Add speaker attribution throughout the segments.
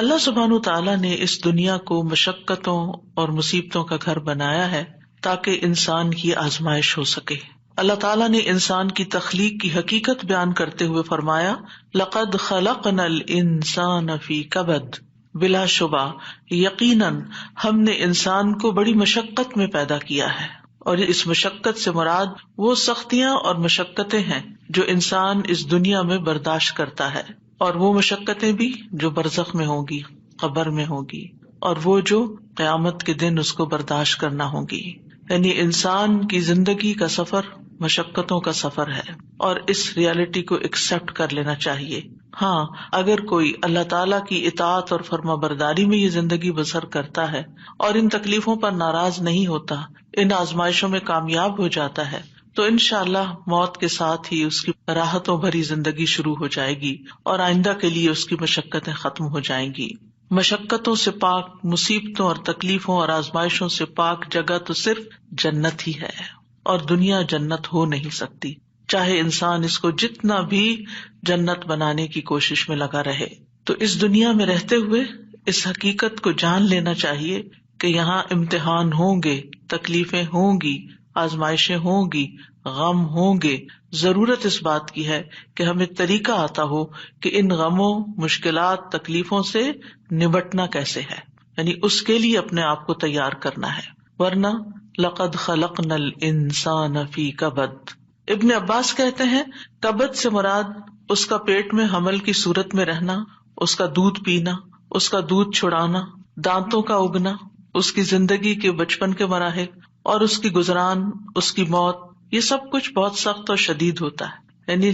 Speaker 1: اللہ سبحانہ تعالیٰ نے اس دنیا کو مشقتوں اور مصیبتوں کا گھر بنایا ہے تاکہ انسان کی آزمائش ہو سکے۔ اللہ تعالیٰ نے انسان کی تخلیق کی حقیقت بیان کرتے ہوئے فرمایا لقد خلقنا الانسان فی کبد، بلا شبہ یقیناً ہم نے انسان کو بڑی مشقت میں پیدا کیا ہے، اور اس مشقت سے مراد وہ سختیاں اور مشقتیں ہیں جو انسان اس دنیا میں برداشت کرتا ہے، اور وہ مشقتیں بھی جو برزخ میں ہوں گی، قبر میں ہوں گی، اور وہ جو قیامت کے دن اس کو برداشت کرنا ہوں گی۔ یعنی انسان کی زندگی کا سفر مشقتوں کا سفر ہے، اور اس ریالٹی کو ایکسپٹ کر لینا چاہیے۔ ہاں، اگر کوئی اللہ تعالیٰ کی اطاعت اور فرما برداری میں یہ زندگی بسر کرتا ہے اور ان تکلیفوں پر ناراض نہیں ہوتا، ان آزمائشوں میں کامیاب ہو جاتا ہے، تو انشاءاللہ موت کے ساتھ ہی اس کی راحتوں بھری زندگی شروع ہو جائے گی اور آئندہ کے لیے اس کی مشقتیں ختم ہو جائیں گی۔ مشقتوں سے پاک، مصیبتوں اور تکلیفوں اور آزمائشوں سے پاک جگہ تو صرف جنت ہی ہے، اور دنیا جنت ہو نہیں سکتی، چاہے انسان اس کو جتنا بھی جنت بنانے کی کوشش میں لگا رہے۔ تو اس دنیا میں رہتے ہوئے اس حقیقت کو جان لینا چاہیے کہ یہاں امتحان ہوں گے، تکلیفیں ہوں گی، آزمائشیں ہوں گی، غم ہوں گے۔ ضرورت اس بات کی ہے کہ ہمیں طریقہ آتا ہو کہ ان غموں، مشکلات، تکلیفوں سے نبٹنا کیسے ہے، یعنی اس کے لیے اپنے آپ کو تیار کرنا ہے، ورنہ لقد خلقنا الانسان فی کبد۔ ابن عباس کہتے ہیں کبد سے مراد اس کا پیٹ میں حمل کی صورت میں رہنا، اس کا دودھ پینا، اس کا دودھ چھڑانا، دانتوں کا اگنا، اس کی زندگی کے بچپن کے مراحل اور اس کی گزران، اس کی موت، یہ سب کچھ بہت سخت اور شدید ہوتا ہے۔ یعنی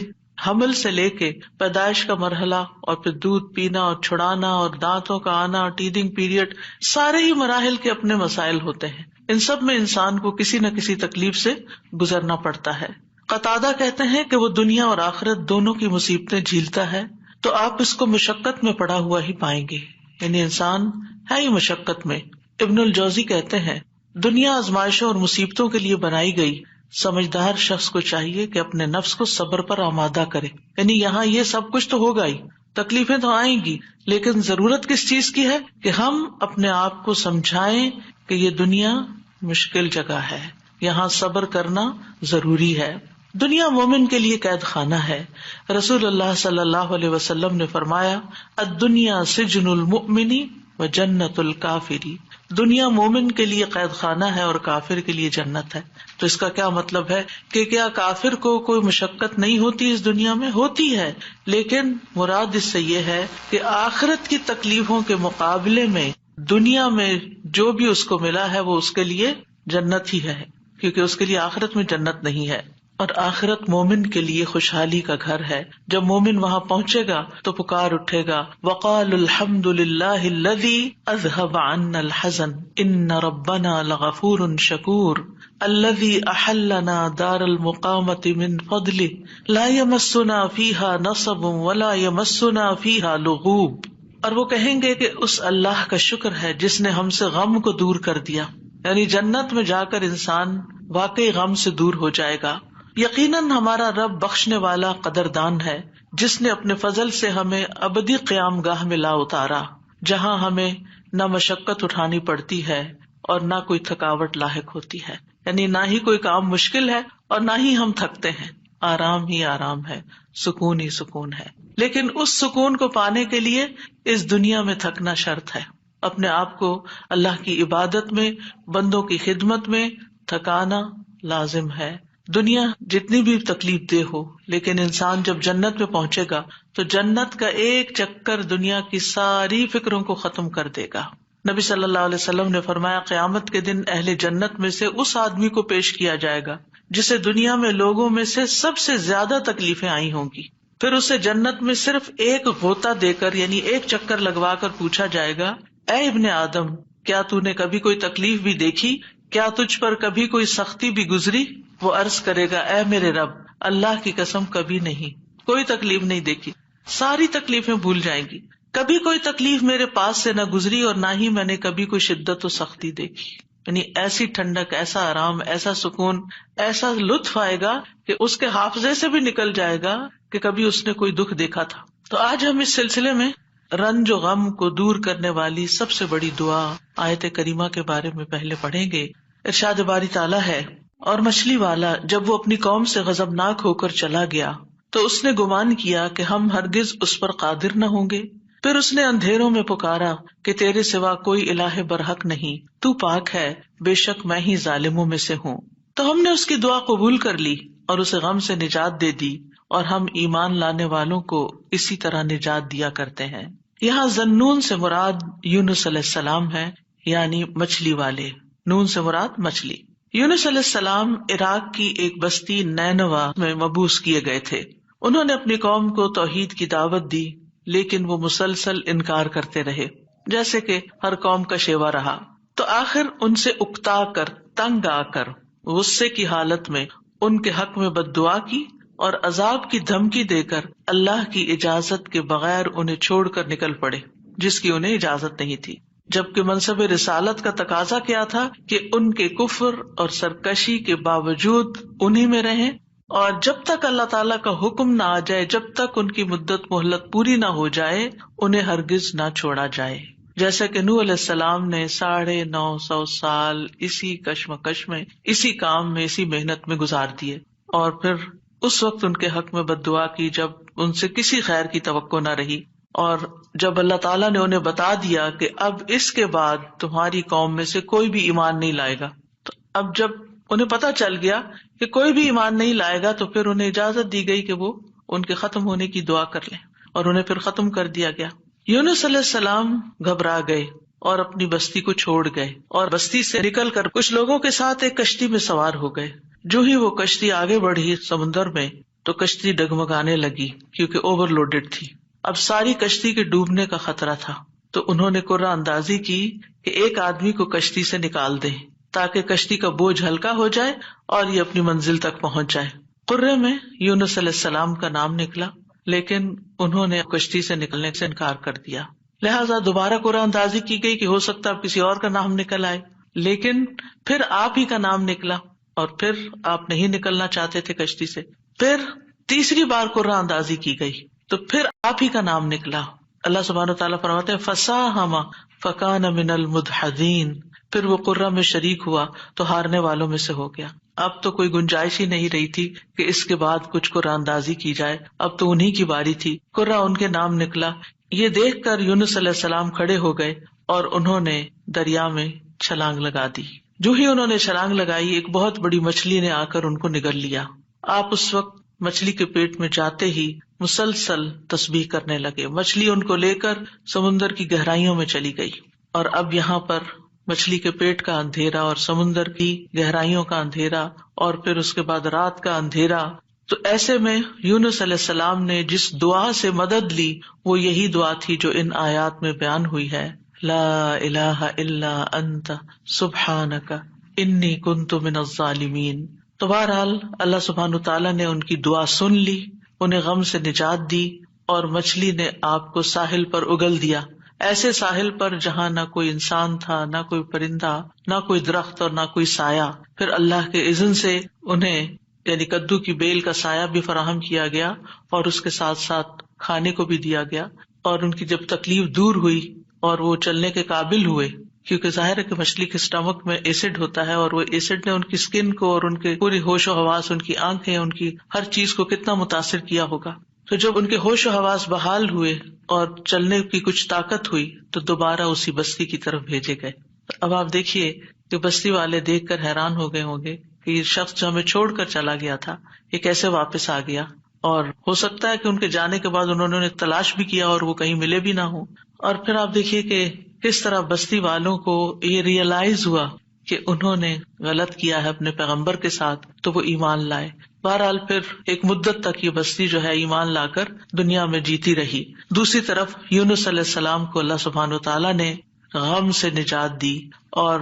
Speaker 1: حمل سے لے کے پیدائش کا مرحلہ اور پھر دودھ پینا اور چھڑانا اور دانتوں کا آنا اور ٹیدنگ پیریڈ، سارے ہی مراحل کے اپنے مسائل ہوتے ہیں۔ ان سب میں انسان کو کسی نہ کسی تکلیف سے گزرنا پڑتا ہے۔ قتادہ کہتے ہیں کہ وہ دنیا اور آخرت دونوں کی مصیبتیں جھیلتا ہے تو آپ اس کو مشقت میں پڑا ہوا ہی پائیں گے، یعنی انسان ہے ہی مشقت میں۔ ابن الجوزی کہتے ہیں دنیا آزمائشوں اور مصیبتوں کے لیے بنائی گئی، سمجھدار شخص کو چاہیے کہ اپنے نفس کو صبر پر آمادہ کرے۔ یعنی یہاں یہ سب کچھ تو ہوگا ہی، تکلیفیں تو آئیں گی، لیکن ضرورت کس چیز کی ہے کہ ہم اپنے آپ کو سمجھائیں کہ یہ دنیا مشکل جگہ ہے، یہاں صبر کرنا ضروری ہے۔ دنیا مومن کے لیے قید خانہ ہے۔ رسول اللہ صلی اللہ علیہ وسلم نے فرمایا الدنیا سجن المؤمن و جنت الکافری، دنیا مومن کے لیے قید خانہ ہے اور کافر کے لیے جنت ہے۔ تو اس کا کیا مطلب ہے کہ کیا کافر کو کوئی مشقت نہیں ہوتی اس دنیا میں؟ ہوتی ہے، لیکن مراد اس سے یہ ہے کہ آخرت کی تکلیفوں کے مقابلے میں دنیا میں جو بھی اس کو ملا ہے وہ اس کے لیے جنت ہی ہے، کیونکہ اس کے لیے آخرت میں جنت نہیں ہے۔ اور آخرت مومن کے لیے خوشحالی کا گھر ہے۔ جب مومن وہاں پہنچے گا تو پکار اٹھے گا وقالوا الحمد للہ الذی اذهب عنا الحزن ان ربنا لغفور شکور الذی احلنا دار المقامة من فضله لا يمسنا فيها نصب ولا يمسنا فيها لغوب۔ اور وہ کہیں گے کہ اس اللہ کا شکر ہے جس نے ہم سے غم کو دور کر دیا، یعنی جنت میں جا کر انسان واقعی غم سے دور ہو جائے گا۔ یقیناً ہمارا رب بخشنے والا قدردان ہے جس نے اپنے فضل سے ہمیں ابدی قیام گاہ میں لا اتارا، جہاں ہمیں نہ مشقت اٹھانی پڑتی ہے اور نہ کوئی تھکاوٹ لاحق ہوتی ہے، یعنی نہ ہی کوئی کام مشکل ہے اور نہ ہی ہم تھکتے ہیں، آرام ہی آرام ہے، سکون ہی سکون ہے۔ لیکن اس سکون کو پانے کے لیے اس دنیا میں تھکنا شرط ہے، اپنے آپ کو اللہ کی عبادت میں، بندوں کی خدمت میں تھکانا لازم ہے۔ دنیا جتنی بھی تکلیف دہ ہو، لیکن انسان جب جنت میں پہنچے گا تو جنت کا ایک چکر دنیا کی ساری فکروں کو ختم کر دے گا۔ نبی صلی اللہ علیہ وسلم نے فرمایا قیامت کے دن اہل جنت میں سے اس آدمی کو پیش کیا جائے گا جسے دنیا میں لوگوں میں سے سب سے زیادہ تکلیفیں آئی ہوں گی، پھر اسے جنت میں صرف ایک غوطہ دے کر، یعنی ایک چکر لگوا کر پوچھا جائے گا اے ابن آدم، کیا تو نے کبھی کوئی تکلیف بھی دیکھی؟ کیا تجھ پر کبھی کوئی سختی بھی گزری؟ وہ عرض کرے گا اے میرے رب، اللہ کی قسم کبھی نہیں، کوئی تکلیف نہیں دیکھی، ساری تکلیفیں بھول جائیں گی، کبھی کوئی تکلیف میرے پاس سے نہ گزری اور نہ ہی میں نے کبھی کوئی شدت و سختی دیکھی۔ یعنی ایسی ٹھنڈک، ایسا آرام، ایسا سکون، ایسا لطف آئے گا کہ اس کے حافظے سے بھی نکل جائے گا کہ کبھی اس نے کوئی دکھ دیکھا تھا۔ تو آج ہم اس سلسلے میں رنج و غم کو دور کرنے والی سب سے بڑی دعا آیت کریمہ کے بارے میں پہلے پڑھیں گے. ارشاد باری تعالیٰ ہے، اور مچھلی والا جب وہ اپنی قوم سے غضبناک ہو کر چلا گیا تو اس نے گمان کیا کہ ہم ہرگز اس پر قادر نہ ہوں گے. پھر اس نے اندھیروں میں پکارا کہ تیرے سوا کوئی الہ برحق نہیں، تو پاک ہے، بے شک میں ہی ظالموں میں سے ہوں. تو ہم نے اس کی دعا قبول کر لی اور اسے غم سے نجات دے دی، اور ہم ایمان لانے والوں کو اسی طرح نجات دیا کرتے ہیں. یہاں ذنون سے مراد یونس علیہ السلام ہے، یعنی مچھلی والے. نون سے مراد مچھلی. یونس علیہ السلام عراق کی ایک بستی نینوا میں مبعوث کیے گئے تھے. انہوں نے اپنی قوم کو توحید کی دعوت دی، لیکن وہ مسلسل انکار کرتے رہے، جیسے کہ ہر قوم کا شیوا رہا. تو آخر ان سے اکتا کر، تنگ آ کر، غصے کی حالت میں ان کے حق میں بد دعا کی اور عذاب کی دھمکی دے کر اللہ کی اجازت کے بغیر انہیں چھوڑ کر نکل پڑے، جس کی انہیں اجازت نہیں تھی. جبکہ منصب رسالت کا تقاضا کیا تھا کہ ان کے کفر اور سرکشی کے باوجود انہی میں رہیں، اور جب تک اللہ تعالیٰ کا حکم نہ آ جائے، جب تک ان کی مدت مہلت پوری نہ ہو جائے، انہیں ہرگز نہ چھوڑا جائے. جیسا کہ نوح علیہ السلام نے 950 سال اسی کشمکش میں، اسی کام میں، اسی محنت میں گزار دیے، اور پھر اس وقت ان کے حق میں بد دعا کی جب ان سے کسی خیر کی توقع نہ رہی. اور جب اللہ تعالیٰ نے انہیں بتا دیا کہ اب اس کے بعد تمہاری قوم میں سے کوئی بھی ایمان نہیں لائے گا، تو اب جب انہیں پتہ چل گیا کہ کوئی بھی ایمان نہیں لائے گا، تو پھر انہیں اجازت دی گئی کہ وہ ان کے ختم ہونے کی دعا کر لیں، اور انہیں پھر ختم کر دیا گیا. یونس علیہ السلام گھبرا گئے اور اپنی بستی کو چھوڑ گئے، اور بستی سے نکل کر کچھ لوگوں کے ساتھ ایک کشتی میں سوار ہو گئے. جو ہی وہ کشتی آگے بڑھی سمندر میں، تو کشتی ڈگمگانے لگی کیونکہ اوور لوڈیڈ تھی. اب ساری کشتی کے ڈوبنے کا خطرہ تھا، تو انہوں نے قرعہ اندازی کی کہ ایک آدمی کو کشتی سے نکال دیں تاکہ کشتی کا بوجھ ہلکا ہو جائے اور یہ اپنی منزل تک پہنچ جائے. قرعے میں یونس علیہ السلام کا نام نکلا، لیکن انہوں نے کشتی سے نکلنے سے انکار کر دیا. لہٰذا دوبارہ قرعہ اندازی کی گئی کہ ہو سکتا اب کسی اور کا نام نکل آئے، لیکن پھر آپ ہی کا نام نکلا، اور پھر آپ نہیں نکلنا چاہتے تھے کشتی سے. پھر تیسری بار قرعہ اندازی کی گئی تو پھر آپ ہی کا نام نکلا. اللہ سبحانہ وتعالیٰ فرماتے ہیں فَسَاهَمَ فَكَانَ مِنَ الْمُدْحَضِينَ، پھر وہ قرعہ میں شریک ہوا تو ہارنے والوں میں سے ہو گیا. اب تو کوئی گنجائش ہی نہیں رہی تھی کہ اس کے بعد کچھ قرعہ اندازی کی جائے، اب تو انہی کی باری تھی. قرعہ ان کے نام نکلا. یہ دیکھ کر یونس علیہ السلام کھڑے ہو گئے اور انہوں نے دریا میں چھلانگ لگا دی. جو ہی انہوں نے چھلانگ لگائی، ایک بہت بڑی مچھلی نے آ کر ان کو نگل لیا. آپ اس وقت مچھلی کے پیٹ میں جاتے ہی مسلسل تسبیح کرنے لگے. مچھلی ان کو لے کر سمندر کی گہرائیوں میں چلی گئی، اور اب یہاں پر مچھلی کے پیٹ کا اندھیرا اور سمندر کی گہرائیوں کا اندھیرا اور پھر اس کے بعد رات کا اندھیرا. تو ایسے میں یونس علیہ السلام نے جس دعا سے مدد لی وہ یہی دعا تھی جو ان آیات میں بیان ہوئی ہے، لا الہ الا انت سبحانک انی کنت من الظالمین. تو بہرحال اللہ سبحانہ تعالیٰ نے ان کی دعا سن لی، انہیں غم سے نجات دی، اور مچھلی نے آپ کو ساحل پر اگل دیا، ایسے ساحل پر جہاں نہ کوئی انسان تھا، نہ کوئی پرندہ، نہ کوئی درخت اور نہ کوئی سایہ. پھر اللہ کے اذن سے انہیں یعنی کدو کی بیل کا سایہ بھی فراہم کیا گیا اور اس کے ساتھ ساتھ کھانے کو بھی دیا گیا. اور ان کی جب تکلیف دور ہوئی اور وہ چلنے کے قابل ہوئے، کیونکہ ظاہر ہے کہ مچھلی کے اسٹمک میں ایسڈ ہوتا ہے، اور وہ ایسڈ نے ان کی اسکن کو اور ان کے پوری ہوش و حواس، ان کی آنکھیں، ان کی ہر چیز کو کتنا متاثر کیا ہوگا. تو جب ان کے ہوش و حواس بحال ہوئے اور چلنے کی کچھ طاقت ہوئی تو دوبارہ اسی بستی کی طرف بھیجے گئے. اب آپ دیکھیے کہ بستی والے دیکھ کر حیران ہو گئے ہوں گے کہ یہ شخص جو ہمیں چھوڑ کر چلا گیا تھا یہ کیسے واپس آ گیا، اور ہو سکتا ہے کہ ان کے جانے کے بعد انہوں نے تلاش بھی کیا اور وہ کہیں ملے بھی نہ ہوں. اور پھر آپ دیکھیے کہ کس طرح بستی والوں کو یہ ریئلائز ہوا کہ انہوں نے غلط کیا ہے اپنے پیغمبر کے ساتھ، تو وہ ایمان لائے. بہرحال پھر ایک مدت تک یہ بستی جو ہے ایمان لا کر دنیا میں جیتی رہی. دوسری طرف یونس علیہ السلام کو اللہ سبحانہ وتعالیٰ نے غم سے نجات دی، اور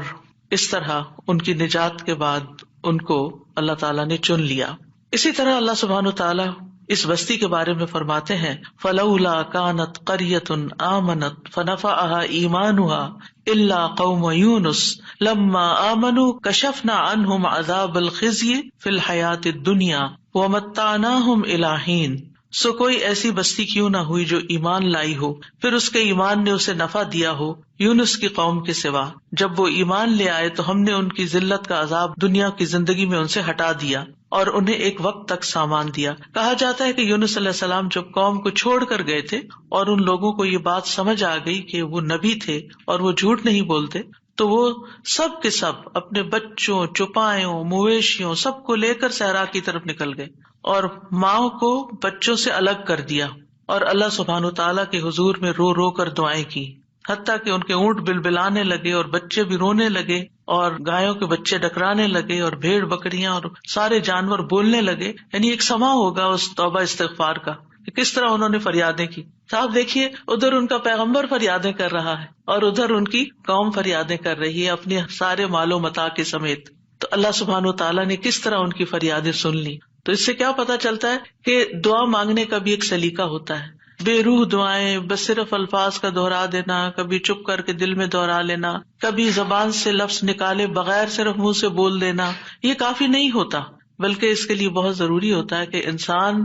Speaker 1: اس طرح ان کی نجات کے بعد ان کو اللہ تعالیٰ نے چن لیا. اسی طرح اللہ سبحانہ وتعالیٰ اس بستی کے بارے میں فرماتے ہیں فَلَوْلَا كَانَتْ قَرْيَةٌ آمَنَتْ فَنَفَعَهَا إِيمَانُهَا إِلَّا قَوْمَ يُونُسَ لَمَّا آمَنُوا كَشَفْنَا عَنْهُمْ عَذَابَ الْخِزْيِ فِي الْحَيَاةِ الدُّنْيَا وَمَتَّعْنَاهُمْ إِلَىٰ حِينٍ سو کوئی ایسی بستی کیوں نہ ہوئی جو ایمان لائی ہو، پھر اس کے ایمان نے اسے نفع دیا ہو، یونس کی قوم کے سوا۔ جب وہ ایمان لے آئے تو ہم نے ان کی ذلت کا عذاب دنیا کی زندگی میں ان سے ہٹا دیا اور انہیں ایک وقت تک سامان دیا۔ کہا جاتا ہے کہ یونس علیہ السلام جب قوم کو چھوڑ کر گئے تھے اور ان لوگوں کو یہ بات سمجھ آ گئی کہ وہ نبی تھے اور وہ جھوٹ نہیں بولتے، تو وہ سب کے سب اپنے بچوں، چوپایوں، مویشیوں سب کو لے کر صحرا کی طرف نکل گئے اور ماں کو بچوں سے الگ کر دیا، اور اللہ سبحانہ تعالیٰ کے حضور میں رو رو کر دعائیں کی، حتیٰ کہ ان کے اونٹ بلبلانے لگے اور بچے بھی رونے لگے اور گایوں کے بچے ڈکرانے لگے اور بھیڑ بکریاں اور سارے جانور بولنے لگے۔ یعنی ایک سما ہوگا اس توبہ استغفار کا کہ کس طرح انہوں نے فریادیں کی۔ صاحب دیکھیے، ادھر ان کا پیغمبر فریادیں کر رہا ہے اور ادھر ان کی قوم فریادیں کر رہی ہے اپنے سارے مال و متاع کے سمیت۔ تو اللہ سبحانہ تعالیٰ نے کس طرح ان کی فریادیں سن لی۔ تو اس سے کیا پتا چلتا ہے کہ دعا مانگنے کا بھی ایک سلیقہ ہوتا ہے۔ بے روح دعائیں، بس صرف الفاظ کا دہرا دینا، کبھی چپ کر کے دل میں دہرا لینا، کبھی زبان سے لفظ نکالے بغیر صرف منہ سے بول دینا، یہ کافی نہیں ہوتا، بلکہ اس کے لیے بہت ضروری ہوتا ہے کہ انسان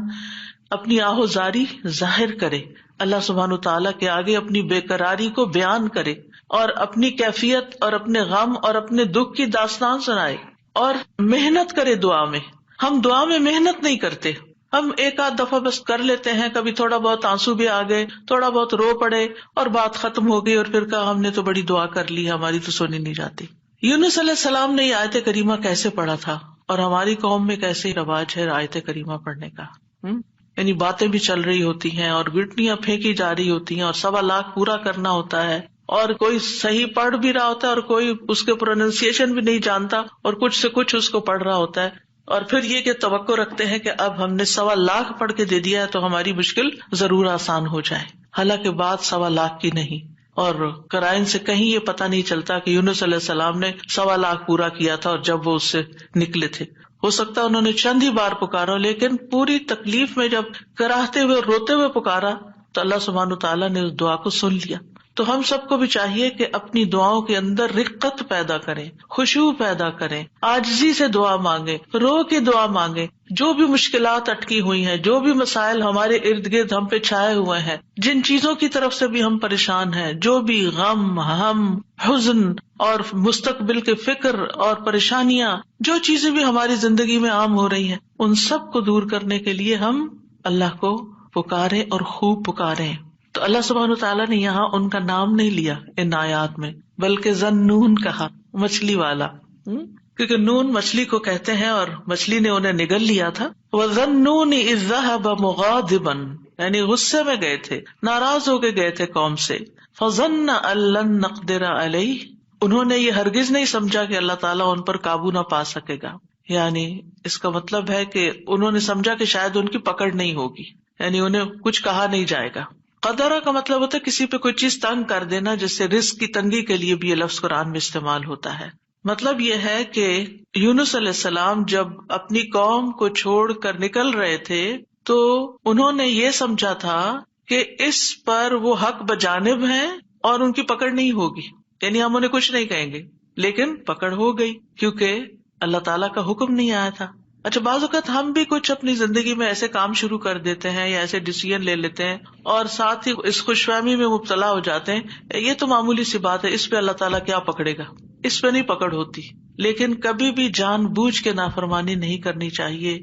Speaker 1: اپنی آہوزاری ظاہر کرے، اللہ سبحانہ تعالیٰ کے آگے اپنی بے قراری کو بیان کرے اور اپنی کیفیت اور اپنے غم اور اپنے دکھ کی داستان سنائے اور محنت کرے دعا میں۔ ہم دعا میں محنت نہیں کرتے، ہم ایک آدھ دفعہ بس کر لیتے ہیں، کبھی تھوڑا بہت آنسو بھی آ گئے، تھوڑا بہت رو پڑے اور بات ختم ہو گئی اور پھر کہا ہم نے تو بڑی دعا کر لی، ہماری تو سنی نہیں جاتی۔ یونس علیہ السلام نے یہ آیت کریمہ کیسے پڑھا تھا اور ہماری قوم میں کیسے رواج ہے آیت کریمہ پڑھنے کا؟ یعنی باتیں بھی چل رہی ہوتی ہیں اور گٹنیاں پھینکی جا رہی ہوتی ہیں اور 1.25 لاکھ پورا کرنا ہوتا ہے اور کوئی صحیح پڑھ بھی رہا ہوتا ہے اور کوئی اس کے پروننسیشن بھی نہیں جانتا اور کچھ سے کچھ اس کو پڑھ رہا ہوتا ہے، اور پھر یہ کہ توقع رکھتے ہیں کہ اب ہم نے 1.25 لاکھ پڑھ کے دے دیا ہے تو ہماری مشکل ضرور آسان ہو جائے، حالانکہ بات 1.25 لاکھ کی نہیں۔ اور قرائن سے کہیں یہ پتہ نہیں چلتا کہ یونس علیہ السلام نے 1.25 لاکھ پورا کیا تھا اور جب وہ اس سے نکلے تھے، ہو سکتا انہوں نے چند ہی بار پکارا، لیکن پوری تکلیف میں جب کراہتے ہوئے روتے ہوئے پکارا تو اللہ سبحانہ تعالیٰ نے اس دعا کو سن لیا۔ تو ہم سب کو بھی چاہیے کہ اپنی دعاؤں کے اندر رقت پیدا کریں، خشوع پیدا کریں، عاجزی سے دعا مانگیں، رو کے دعا مانگیں۔ جو بھی مشکلات اٹکی ہوئی ہیں، جو بھی مسائل ہمارے ارد گرد ہم پہ چھائے ہوئے ہیں، جن چیزوں کی طرف سے بھی ہم پریشان ہیں، جو بھی غم، ہم، حزن اور مستقبل کے فکر اور پریشانیاں، جو چیزیں بھی ہماری زندگی میں عام ہو رہی ہیں، ان سب کو دور کرنے کے لیے ہم اللہ کو پکاریں اور خوب پکاریں۔ تو اللہ سبحانہ تعالیٰ نے یہاں ان کا نام نہیں لیا ان آیات میں، بلکہ ذنون کہا، مچھلی والا، کیونکہ نون مچھلی کو کہتے ہیں اور مچھلی نے انہیں نگل لیا تھا۔ وَذَنُّونِ إِذْ ذَهَبَ مُغَاضِبًا، یعنی غصے میں گئے تھے، ناراض ہو کے گئے تھے قوم سے۔ فَظَنَّ أَن لَّن نَّقْدِرَ عَلَيْهِ، انہوں نے یہ ہرگز نہیں سمجھا کہ اللہ تعالیٰ ان پر قابو نہ پا سکے گا، یعنی اس کا مطلب ہے کہ انہوں نے سمجھا کہ شاید ان کی پکڑ نہیں ہوگی، یعنی انہیں کچھ کہا نہیں جائے گا۔ قدرہ کا مطلب ہوتا ہے کسی پہ کوئی چیز تنگ کر دینا، جس سے رزق کی تنگی کے لیے بھی یہ لفظ قرآن میں استعمال ہوتا ہے۔ مطلب یہ ہے کہ یونس علیہ السلام جب اپنی قوم کو چھوڑ کر نکل رہے تھے تو انہوں نے یہ سمجھا تھا کہ اس پر وہ حق بجانب ہیں اور ان کی پکڑ نہیں ہوگی، یعنی ہم انہیں کچھ نہیں کہیں گے، لیکن پکڑ ہو گئی کیونکہ اللہ تعالیٰ کا حکم نہیں آیا تھا۔ اچھا، بعض اوقات ہم بھی کچھ اپنی زندگی میں ایسے کام شروع کر دیتے ہیں یا ایسے ڈیسیژن لے لیتے ہیں اور ساتھ ہی اس خوش فہمی میں مبتلا ہو جاتے ہیں، یہ تو معمولی سی بات ہے، اس پہ اللہ تعالیٰ کیا پکڑے گا، اس پہ نہیں پکڑ ہوتی۔ لیکن کبھی بھی جان بوجھ کے نافرمانی نہیں کرنی چاہیے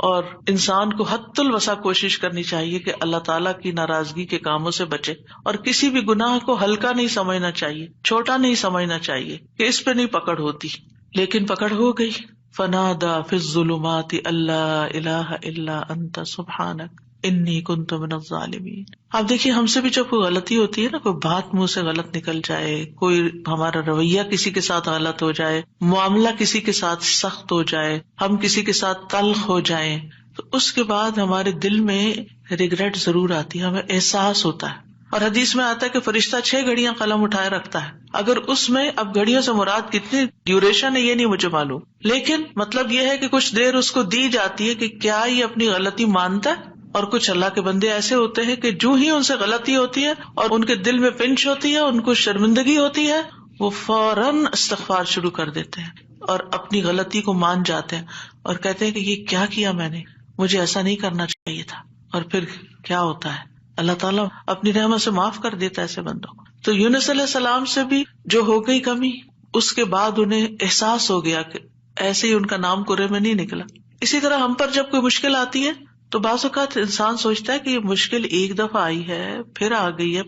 Speaker 1: اور انسان کو حد الوسع کوشش کرنی چاہیے کہ اللہ تعالیٰ کی ناراضگی کے کاموں سے بچے، اور کسی بھی گناہ کو ہلکا نہیں سمجھنا چاہیے، چھوٹا نہیں سمجھنا چاہیے کہ اس پہ نہیں پکڑ ہوتی، لیکن پکڑ ہو گئی۔ فنادا فی الظلمات اللہ الہ الا انت سبحانک انی کنت من الظالمین۔ آپ دیکھیے ہم سے بھی جب کوئی غلطی ہوتی ہے نا، کوئی بات منہ سے غلط نکل جائے، کوئی ہمارا رویہ کسی کے ساتھ غلط ہو جائے، معاملہ کسی کے ساتھ سخت ہو جائے، ہم کسی کے ساتھ تلخ ہو جائیں، تو اس کے بعد ہمارے دل میں ریگریٹ ضرور آتی ہے، ہمیں احساس ہوتا ہے۔ اور حدیث میں آتا ہے کہ فرشتہ 6 گھڑیاں قلم اٹھائے رکھتا ہے، اگر اس میں اب گھڑیوں سے مراد کتنی ڈیوریشن ہے یہ نہیں مجھے معلوم، لیکن مطلب یہ ہے کہ کچھ دیر اس کو دی جاتی ہے کہ کیا یہ اپنی غلطی مانتا ہے۔ اور کچھ اللہ کے بندے ایسے ہوتے ہیں کہ جو ہی ان سے غلطی ہوتی ہے اور ان کے دل میں پنچ ہوتی ہے، ان کو شرمندگی ہوتی ہے، وہ فوراً استغفار شروع کر دیتے ہیں اور اپنی غلطی کو مان جاتے ہیں اور کہتے ہیں کہ یہ کیا کیا میں نے، مجھے ایسا نہیں کرنا چاہیے تھا۔ اور پھر کیا ہوتا ہے، اللہ تعالیٰ اپنی رحمت سے معاف کر دیتا ہے ایسے بندوں کو. تو یونس علیہ السلام سے بھی جو ہو گئی کمی، اس کے بعد انہیں احساس ہو گیا کہ ایسے ہی ان کا نام کرے میں نہیں نکلا. اسی طرح ہم پر جب کوئی مشکل آتی ہے تو بعض اوقات انسان سوچتا ہے کہ یہ مشکل ایک دفعہ آئی ہے پھر آ گئی ہے،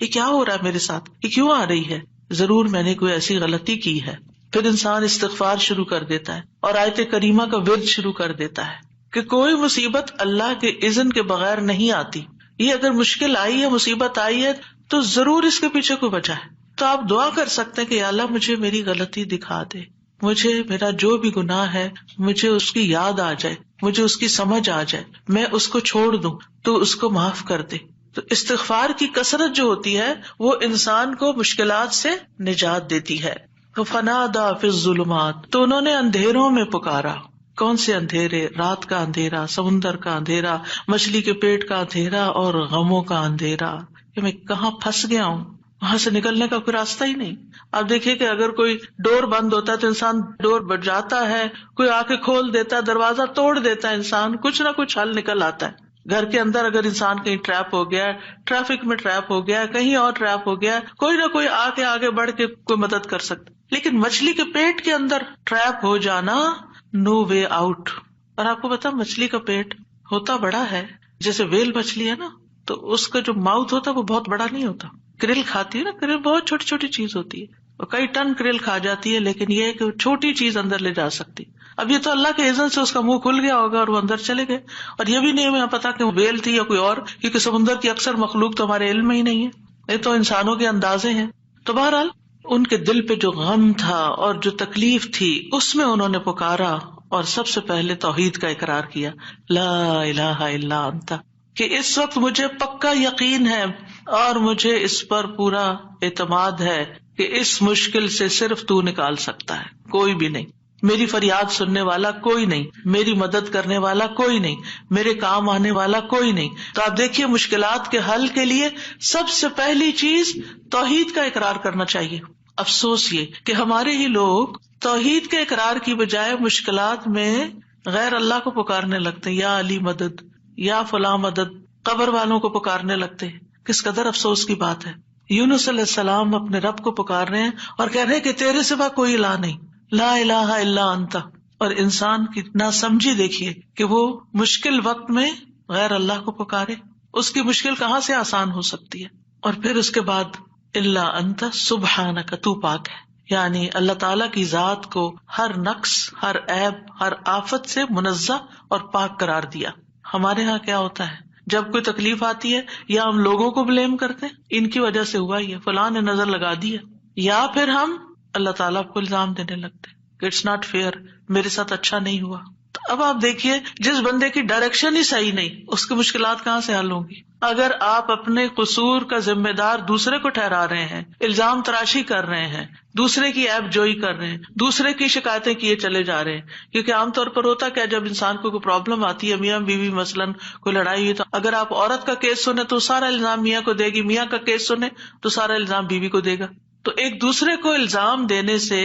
Speaker 1: یہ کیا ہو رہا ہے میرے ساتھ، یہ کیوں آ رہی ہے، ضرور میں نے کوئی ایسی غلطی کی ہے. پھر انسان استغفار شروع کر دیتا ہے اور آیت کریمہ کا ورد شروع کر دیتا ہے کہ کوئی مصیبت اللہ کے اذن کے بغیر نہیں آتی. یہ اگر مشکل آئی ہے، مصیبت آئی ہے تو ضرور اس کے پیچھے کوئی وجہ ہے. تو آپ دعا کر سکتے ہیں کہ یا اللہ مجھے میری غلطی دکھا دے، مجھے میرا جو بھی گناہ ہے مجھے اس کی یاد آ جائے، مجھے اس کی سمجھ آ جائے، میں اس کو چھوڑ دوں تو اس کو معاف کر دے. تو استغفار کی کثرت جو ہوتی ہے وہ انسان کو مشکلات سے نجات دیتی ہے. فنادى في الظلمات، تو انہوں نے اندھیروں میں پکارا. کون سے اندھیرے؟ رات کا اندھیرا، سمندر کا اندھیرا، مچھلی کے پیٹ کا اندھیرا اور غموں کا اندھیرا کہ میں کہاں پھنس گیا ہوں، وہاں سے نکلنے کا کوئی راستہ ہی نہیں. آپ دیکھیے کہ اگر کوئی ڈور بند ہوتا ہے تو انسان ڈور بجاتا ہے، کوئی آ کے کھول دیتا ہے، دروازہ توڑ دیتا ہے، انسان کچھ نہ کچھ حل نکل آتا ہے. گھر کے اندر اگر انسان کہیں ٹریپ ہو گیا، ٹریفک میں ٹریپ ہو گیا، کہیں اور ٹریپ ہو گیا، کوئی نہ کوئی آ کے آگے بڑھ کے کوئی مدد کر سکتا. لیکن مچھلی کے پیٹ کے اندر ٹریپ ہو جانا، نو وے آؤٹ. اور آپ کو پتا مچھلی کا پیٹ ہوتا بڑا ہے، جیسے ویل مچھلی ہے نا، تو اس کا جو ماؤتھ ہوتا ہے وہ بہت بڑا نہیں ہوتا. کرل کھاتی ہے نا، کرل بہت چھوٹی چھوٹی چیز ہوتی ہے اور کئی ٹن کرل کھا جاتی ہے، لیکن یہ ہے کہ چھوٹی چیز اندر لے جا سکتی. اب یہ تو اللہ کے اذن سے اس کا منہ کھل گیا ہوگا اور وہ اندر چلے گئے، اور یہ بھی نہیں ہمیں پتا کہ وہ ویل تھی یا کوئی اور، کیونکہ سمندر کی اکثر مخلوق تو ہمارے علم میں ہی نہیں ہے، یہ تو انسانوں کے اندازے ہیں. تو بہرحال ان کے دل پہ جو غم تھا اور جو تکلیف تھی اس میں انہوں نے پکارا اور سب سے پہلے توحید کا اقرار کیا، لا الہ الا انت، کہ اس وقت مجھے پکا یقین ہے اور مجھے اس پر پورا اعتماد ہے کہ اس مشکل سے صرف تو نکال سکتا ہے، کوئی بھی نہیں. میری فریاد سننے والا کوئی نہیں، میری مدد کرنے والا کوئی نہیں، میرے کام آنے والا کوئی نہیں. تو آپ دیکھیے مشکلات کے حل کے لیے سب سے پہلی چیز توحید کا اقرار کرنا چاہیے. افسوس یہ کہ ہمارے ہی لوگ توحید کے اقرار کی بجائے مشکلات میں غیر اللہ کو پکارنے لگتے ہیں، یا علی مدد، یا فلاں مدد، قبر والوں کو پکارنے لگتے ہیں. کس قدر افسوس کی بات ہے. یونس علیہ السلام اپنے رب کو پکار رہے ہیں اور کہہ رہے ہیں کہ تیرے سوا کوئی الہ نہیں، لا الہ الا انت. اور انسان کی ناسمجھی دیکھیے کہ وہ مشکل وقت میں غیر اللہ کو پکارے، اس کی مشکل کہاں سے آسان ہو سکتی ہے. اور پھر اس کے بعد الا انت سبحانک، تو پاک ہے، یعنی اللہ تعالیٰ کی ذات کو ہر نقص، ہر عیب، ہر آفت سے منزہ اور پاک قرار دیا. ہمارے ہاں کیا ہوتا ہے، جب کوئی تکلیف آتی ہے یا ہم لوگوں کو بلیم کرتے ہیں، ان کی وجہ سے ہوا ہی ہے، فلاں نے نظر لگا دی ہے، یا پھر ہم اللہ تعالیٰ کو الزام دینے لگتے کہ اٹس ناٹ فیئر، میرے ساتھ اچھا نہیں ہوا. تو اب آپ دیکھیے جس بندے کی ڈائریکشن ہی صحیح نہیں، اس کی مشکلات کہاں سے حل ہوں گی. اگر آپ اپنے قصور کا ذمہ دار دوسرے کو ٹھہرا رہے ہیں، الزام تراشی کر رہے ہیں، دوسرے کی عیب جوئی کر رہے ہیں، دوسرے کی شکایتیں کیے چلے جا رہے ہیں، کیونکہ عام طور پر ہوتا کیا، جب انسان کو کوئی پرابلم آتی ہے، میاں بیوی مثلاً کوئی لڑائی ہوئی، تو اگر آپ عورت کا کیس سنیں تو سارا الزام میاں کو دے گی، میاں کا کیس سنیں تو سارا الزام بیوی کو دے گا. تو ایک دوسرے کو الزام دینے سے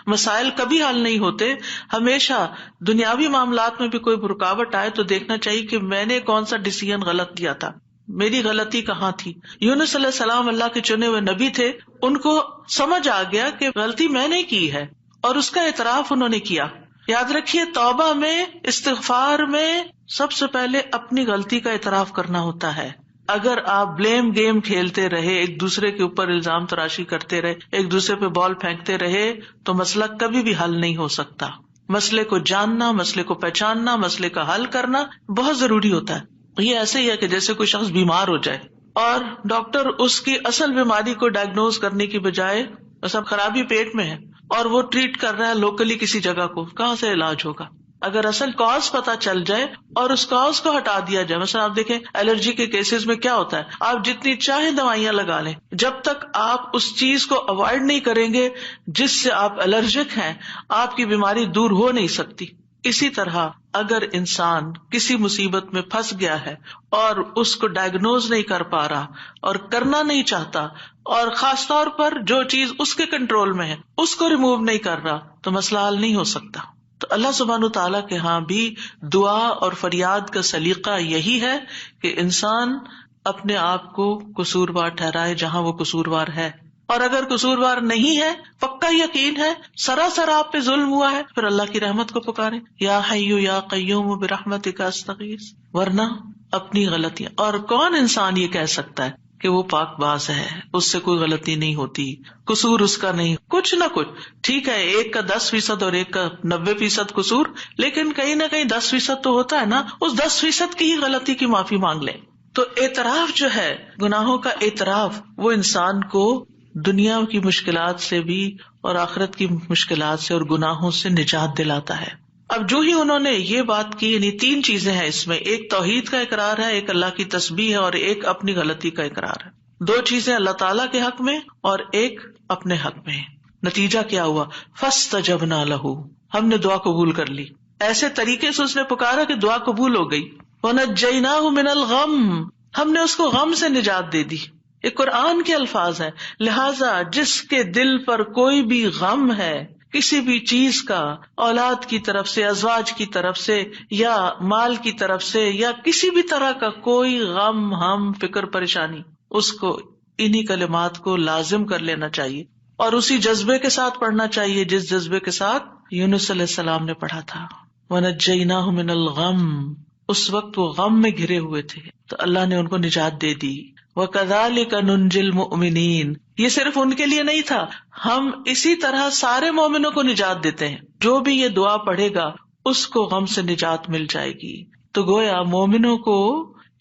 Speaker 1: مسائل کبھی حل نہیں ہوتے. ہمیشہ دنیاوی معاملات میں بھی کوئی رکاوٹ آئے تو دیکھنا چاہیے کہ میں نے کون سا ڈیسیژن غلط کیا تھا، میری غلطی کہاں تھی. یونس علیہ السلام اللہ کے چنے ہوئے نبی تھے، ان کو سمجھ آ گیا کہ غلطی میں نے کی ہے اور اس کا اعتراف انہوں نے کیا. یاد رکھیے توبہ میں، استغفار میں سب سے پہلے اپنی غلطی کا اعتراف کرنا ہوتا ہے. اگر آپ بلیم گیم کھیلتے رہے، ایک دوسرے کے اوپر الزام تراشی کرتے رہے، ایک دوسرے پہ بال پھینکتے رہے، تو مسئلہ کبھی بھی حل نہیں ہو سکتا. مسئلے کو جاننا، مسئلے کو پہچاننا، مسئلے کا حل کرنا بہت ضروری ہوتا ہے. یہ ایسے ہی ہے کہ جیسے کوئی شخص بیمار ہو جائے اور ڈاکٹر اس کی اصل بیماری کو ڈائگنوز کرنے کی بجائے سب خرابی پیٹ میں ہے اور وہ ٹریٹ کر رہا ہے لوکلی کسی جگہ کو، کہاں سے علاج ہوگا؟ اگر اصل کاز پتا چل جائے اور اس کاز کو ہٹا دیا جائے. مثلا آپ دیکھیں الرجی کے کیسز میں کیا ہوتا ہے، آپ جتنی چاہیں دوائیاں لگا لیں، جب تک آپ اس چیز کو اوائڈ نہیں کریں گے جس سے آپ الرجک ہیں، آپ کی بیماری دور ہو نہیں سکتی. اسی طرح اگر انسان کسی مصیبت میں پھنس گیا ہے اور اس کو ڈائگنوز نہیں کر پا رہا اور کرنا نہیں چاہتا، اور خاص طور پر جو چیز اس کے کنٹرول میں ہے اس کو ریموو نہیں کر رہا، تو مسئلہ حل نہیں ہو سکتا. تو اللہ سبحانہ تعالیٰ کے ہاں بھی دعا اور فریاد کا سلیقہ یہی ہے کہ انسان اپنے آپ کو قصوروار ٹھہرائے جہاں وہ قصوروار ہے، اور اگر قصوروار نہیں ہے، پکا یقین ہے سراسر آپ پہ ظلم ہوا ہے، پھر اللہ کی رحمت کو پکارے، یا حی یا قیوم برحمتک استغیث، ورنہ اپنی غلطیاں، اور کون انسان یہ کہہ سکتا ہے کہ وہ پاک باز ہے، اس سے کوئی غلطی نہیں ہوتی، قصور اس کا نہیں، کچھ نہ کچھ، ٹھیک ہے ایک کا 10% اور ایک کا 90% قصور، لیکن کہیں نہ کہیں 10% تو ہوتا ہے نا، اس 10% کی ہی غلطی کی معافی مانگ لیں۔ تو اعتراف جو ہے، گناہوں کا اعتراف، وہ انسان کو دنیا کی مشکلات سے بھی اور آخرت کی مشکلات سے اور گناہوں سے نجات دلاتا ہے۔ اب جو ہی انہوں نے یہ بات کی، یعنی 3 چیزیں ہیں اس میں، ایک توحید کا اقرار ہے، ایک اللہ کی تسبیح ہے، اور ایک اپنی غلطی کا اقرار ہے۔ 2 چیزیں اللہ تعالیٰ کے حق میں اور ایک اپنے حق میں۔ نتیجہ کیا ہوا؟ فاستجبنا لہ، ہم نے دعا قبول کر لی، ایسے طریقے سے اس نے پکارا کہ دعا قبول ہو گئی۔ ونجیناہ من الغم، ہم نے اس کو غم سے نجات دے دی۔ یہ قرآن کے الفاظ ہیں، لہذا جس کے دل پر کوئی بھی غم ہے، کسی بھی چیز کا، اولاد کی طرف سے، ازواج کی طرف سے، یا مال کی طرف سے، یا کسی بھی طرح کا کوئی غم، ہم، فکر، پریشانی، اس کو انہی کلمات کو لازم کر لینا چاہیے، اور اسی جذبے کے ساتھ پڑھنا چاہیے جس جذبے کے ساتھ یونس علیہ السلام نے پڑھا تھا، وَنَجَّيْنَاهُ مِنَ الْغَمِّ، اس وقت وہ غم میں گھرے ہوئے تھے تو اللہ نے ان کو نجات دے دی۔ وَكَذَلِكَ نُنْجِي الْمُؤْمِنِينَ، یہ صرف ان کے لیے نہیں تھا، ہم اسی طرح سارے مومنوں کو نجات دیتے ہیں، جو بھی یہ دعا پڑھے گا اس کو غم سے نجات مل جائے گی۔ تو گویا مومنوں کو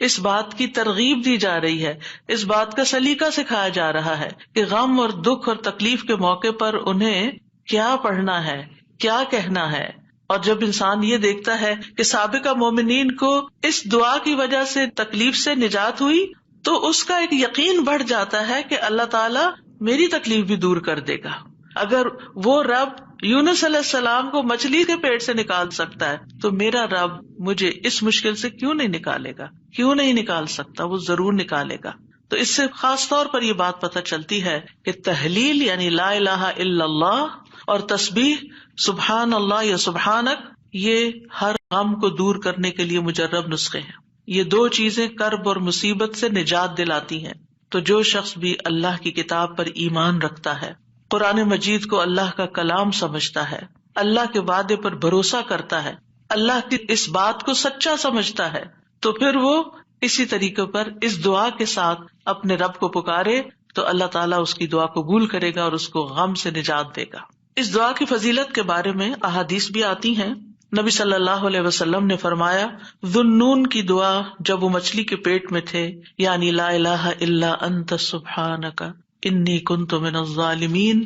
Speaker 1: اس بات کی ترغیب دی جا رہی ہے، اس بات کا سلیقہ سکھایا جا رہا ہے کہ غم اور دکھ اور تکلیف کے موقع پر انہیں کیا پڑھنا ہے، کیا کہنا ہے۔ اور جب انسان یہ دیکھتا ہے کہ سابقہ مومنین کو اس دعا کی وجہ سے تکلیف سے نجات ہوئی، تو اس کا ایک یقین بڑھ جاتا ہے کہ اللہ تعالیٰ میری تکلیف بھی دور کر دے گا۔ اگر وہ رب یونس علیہ السلام کو مچھلی کے پیٹ سے نکال سکتا ہے تو میرا رب مجھے اس مشکل سے کیوں نہیں نکالے گا، کیوں نہیں نکال سکتا، وہ ضرور نکالے گا۔ تو اس سے خاص طور پر یہ بات پتہ چلتی ہے کہ تحلیل یعنی لا الہ الا اللہ اور تسبیح سبحان اللہ یا سبحانک، یہ ہر غم کو دور کرنے کے لیے مجرب نسخے ہیں۔ یہ 2 چیزیں کرب اور مصیبت سے نجات دلاتی ہیں۔ تو جو شخص بھی اللہ کی کتاب پر ایمان رکھتا ہے، قرآن مجید کو اللہ کا کلام سمجھتا ہے، اللہ کے وعدے پر بھروسہ کرتا ہے، اللہ کی اس بات کو سچا سمجھتا ہے، تو پھر وہ اسی طریقے پر اس دعا کے ساتھ اپنے رب کو پکارے تو اللہ تعالیٰ اس کی دعا قبول کرے گا اور اس کو غم سے نجات دے گا۔ اس دعا کی فضیلت کے بارے میں احادیث بھی آتی ہیں۔ نبی صلی اللہ علیہ وسلم نے فرمایا، ذُنُّون کی دعا جب وہ مچھلی کے پیٹ میں تھے، یعنی لا الہ الا انت سبحانک انی کنت من الظالمین،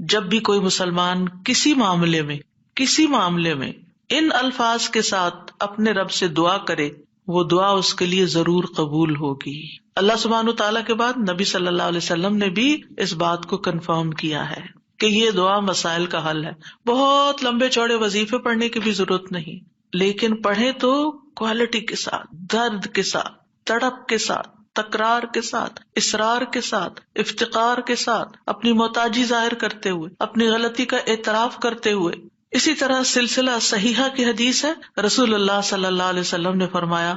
Speaker 1: جب بھی کوئی مسلمان کسی معاملے میں ان الفاظ کے ساتھ اپنے رب سے دعا کرے، وہ دعا اس کے لیے ضرور قبول ہوگی۔ اللہ سبحانہ تعالیٰ کے بعد نبی صلی اللہ علیہ وسلم نے بھی اس بات کو کنفرم کیا ہے کہ یہ دعا مسائل کا حل ہے۔ بہت لمبے چوڑے وظیفے پڑھنے کی بھی ضرورت نہیں، لیکن پڑھیں تو کوالٹی کے ساتھ، درد کے ساتھ، تڑپ کے ساتھ، تکرار کے ساتھ، اصرار کے ساتھ، افتقار کے ساتھ، اپنی محتاجی ظاہر کرتے ہوئے، اپنی غلطی کا اعتراف کرتے ہوئے۔ اسی طرح سلسلہ صحیحہ کی حدیث ہے، رسول اللہ صلی اللہ علیہ وسلم نے فرمایا،